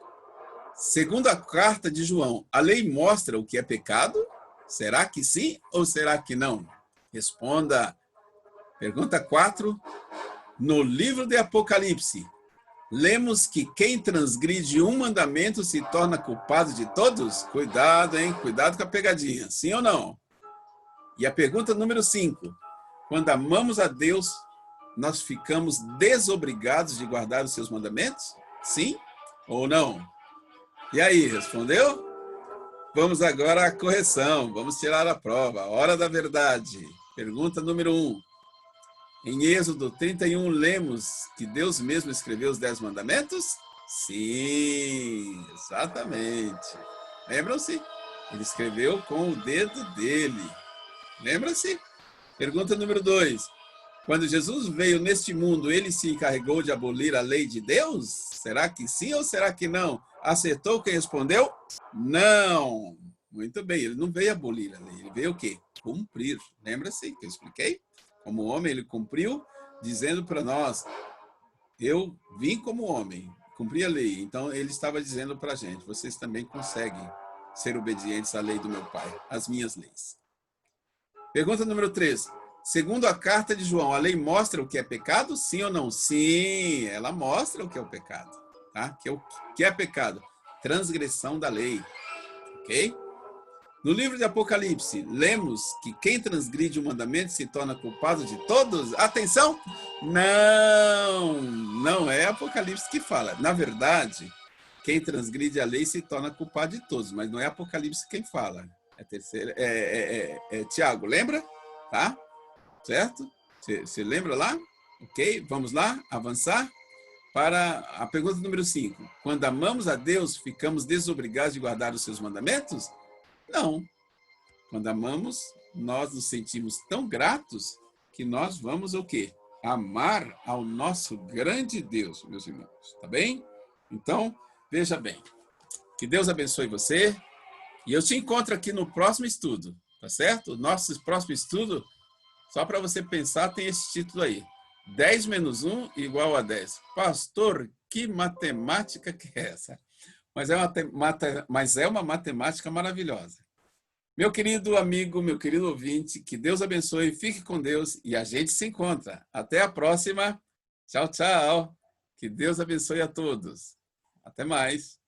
Segundo a carta de João, a lei mostra o que é pecado? Será que sim ou será que não? Responda. Pergunta 4. No livro de Apocalipse, lemos que quem transgride um mandamento se torna culpado de todos? Cuidado, hein? Cuidado com a pegadinha. Sim ou não? E a pergunta número 5. Quando amamos a Deus, nós ficamos desobrigados de guardar os seus mandamentos? Sim ou não? E aí, respondeu? Vamos agora à correção. Vamos tirar a prova. A hora da verdade. Pergunta número 1. Em Êxodo 31, lemos que Deus mesmo escreveu os 10 mandamentos? Sim, exatamente. Lembram-se? Ele escreveu com o dedo dele. Lembra-se? Pergunta número 2. Quando Jesus veio neste mundo, ele se encarregou de abolir a lei de Deus? Será que sim ou será que não? Acertou quem respondeu? Não. Muito bem, ele não veio abolir a lei, ele veio o quê? Cumprir. Lembra-se que eu expliquei? Como homem, ele cumpriu, dizendo para nós, eu vim como homem, cumpri a lei. Então, ele estava dizendo para a gente, vocês também conseguem ser obedientes à lei do meu Pai, às minhas leis. Pergunta número 3. Segundo a carta de João, a lei mostra o que é pecado? Sim ou não? Sim, ela mostra o que é o pecado. Tá? O que é pecado? Transgressão da lei. Ok? No livro de Apocalipse, lemos que quem transgride o mandamento se torna culpado de todos? Atenção! Não! Não é Apocalipse que fala. Na verdade, quem transgride a lei se torna culpado de todos, mas não é Apocalipse quem fala. É Tiago, lembra? Tá? Certo? Você lembra lá? Ok? Vamos lá? Avançar? Para a pergunta número 5. Quando amamos a Deus, ficamos desobrigados de guardar os seus mandamentos? Não. Quando amamos, nós nos sentimos tão gratos que nós vamos o quê? Amar ao nosso grande Deus, meus irmãos. Tá bem? Então, veja bem. Que Deus abençoe você. E eu te encontro aqui no próximo estudo. Tá certo? O nosso próximo estudo, só para você pensar, tem esse título aí. 10 menos 1 igual a 10. Pastor, que matemática que é essa? Mas é uma matemática maravilhosa. Meu querido amigo, meu querido ouvinte, que Deus abençoe, fique com Deus e a gente se encontra. Até a próxima. Tchau, tchau. Que Deus abençoe a todos. Até mais.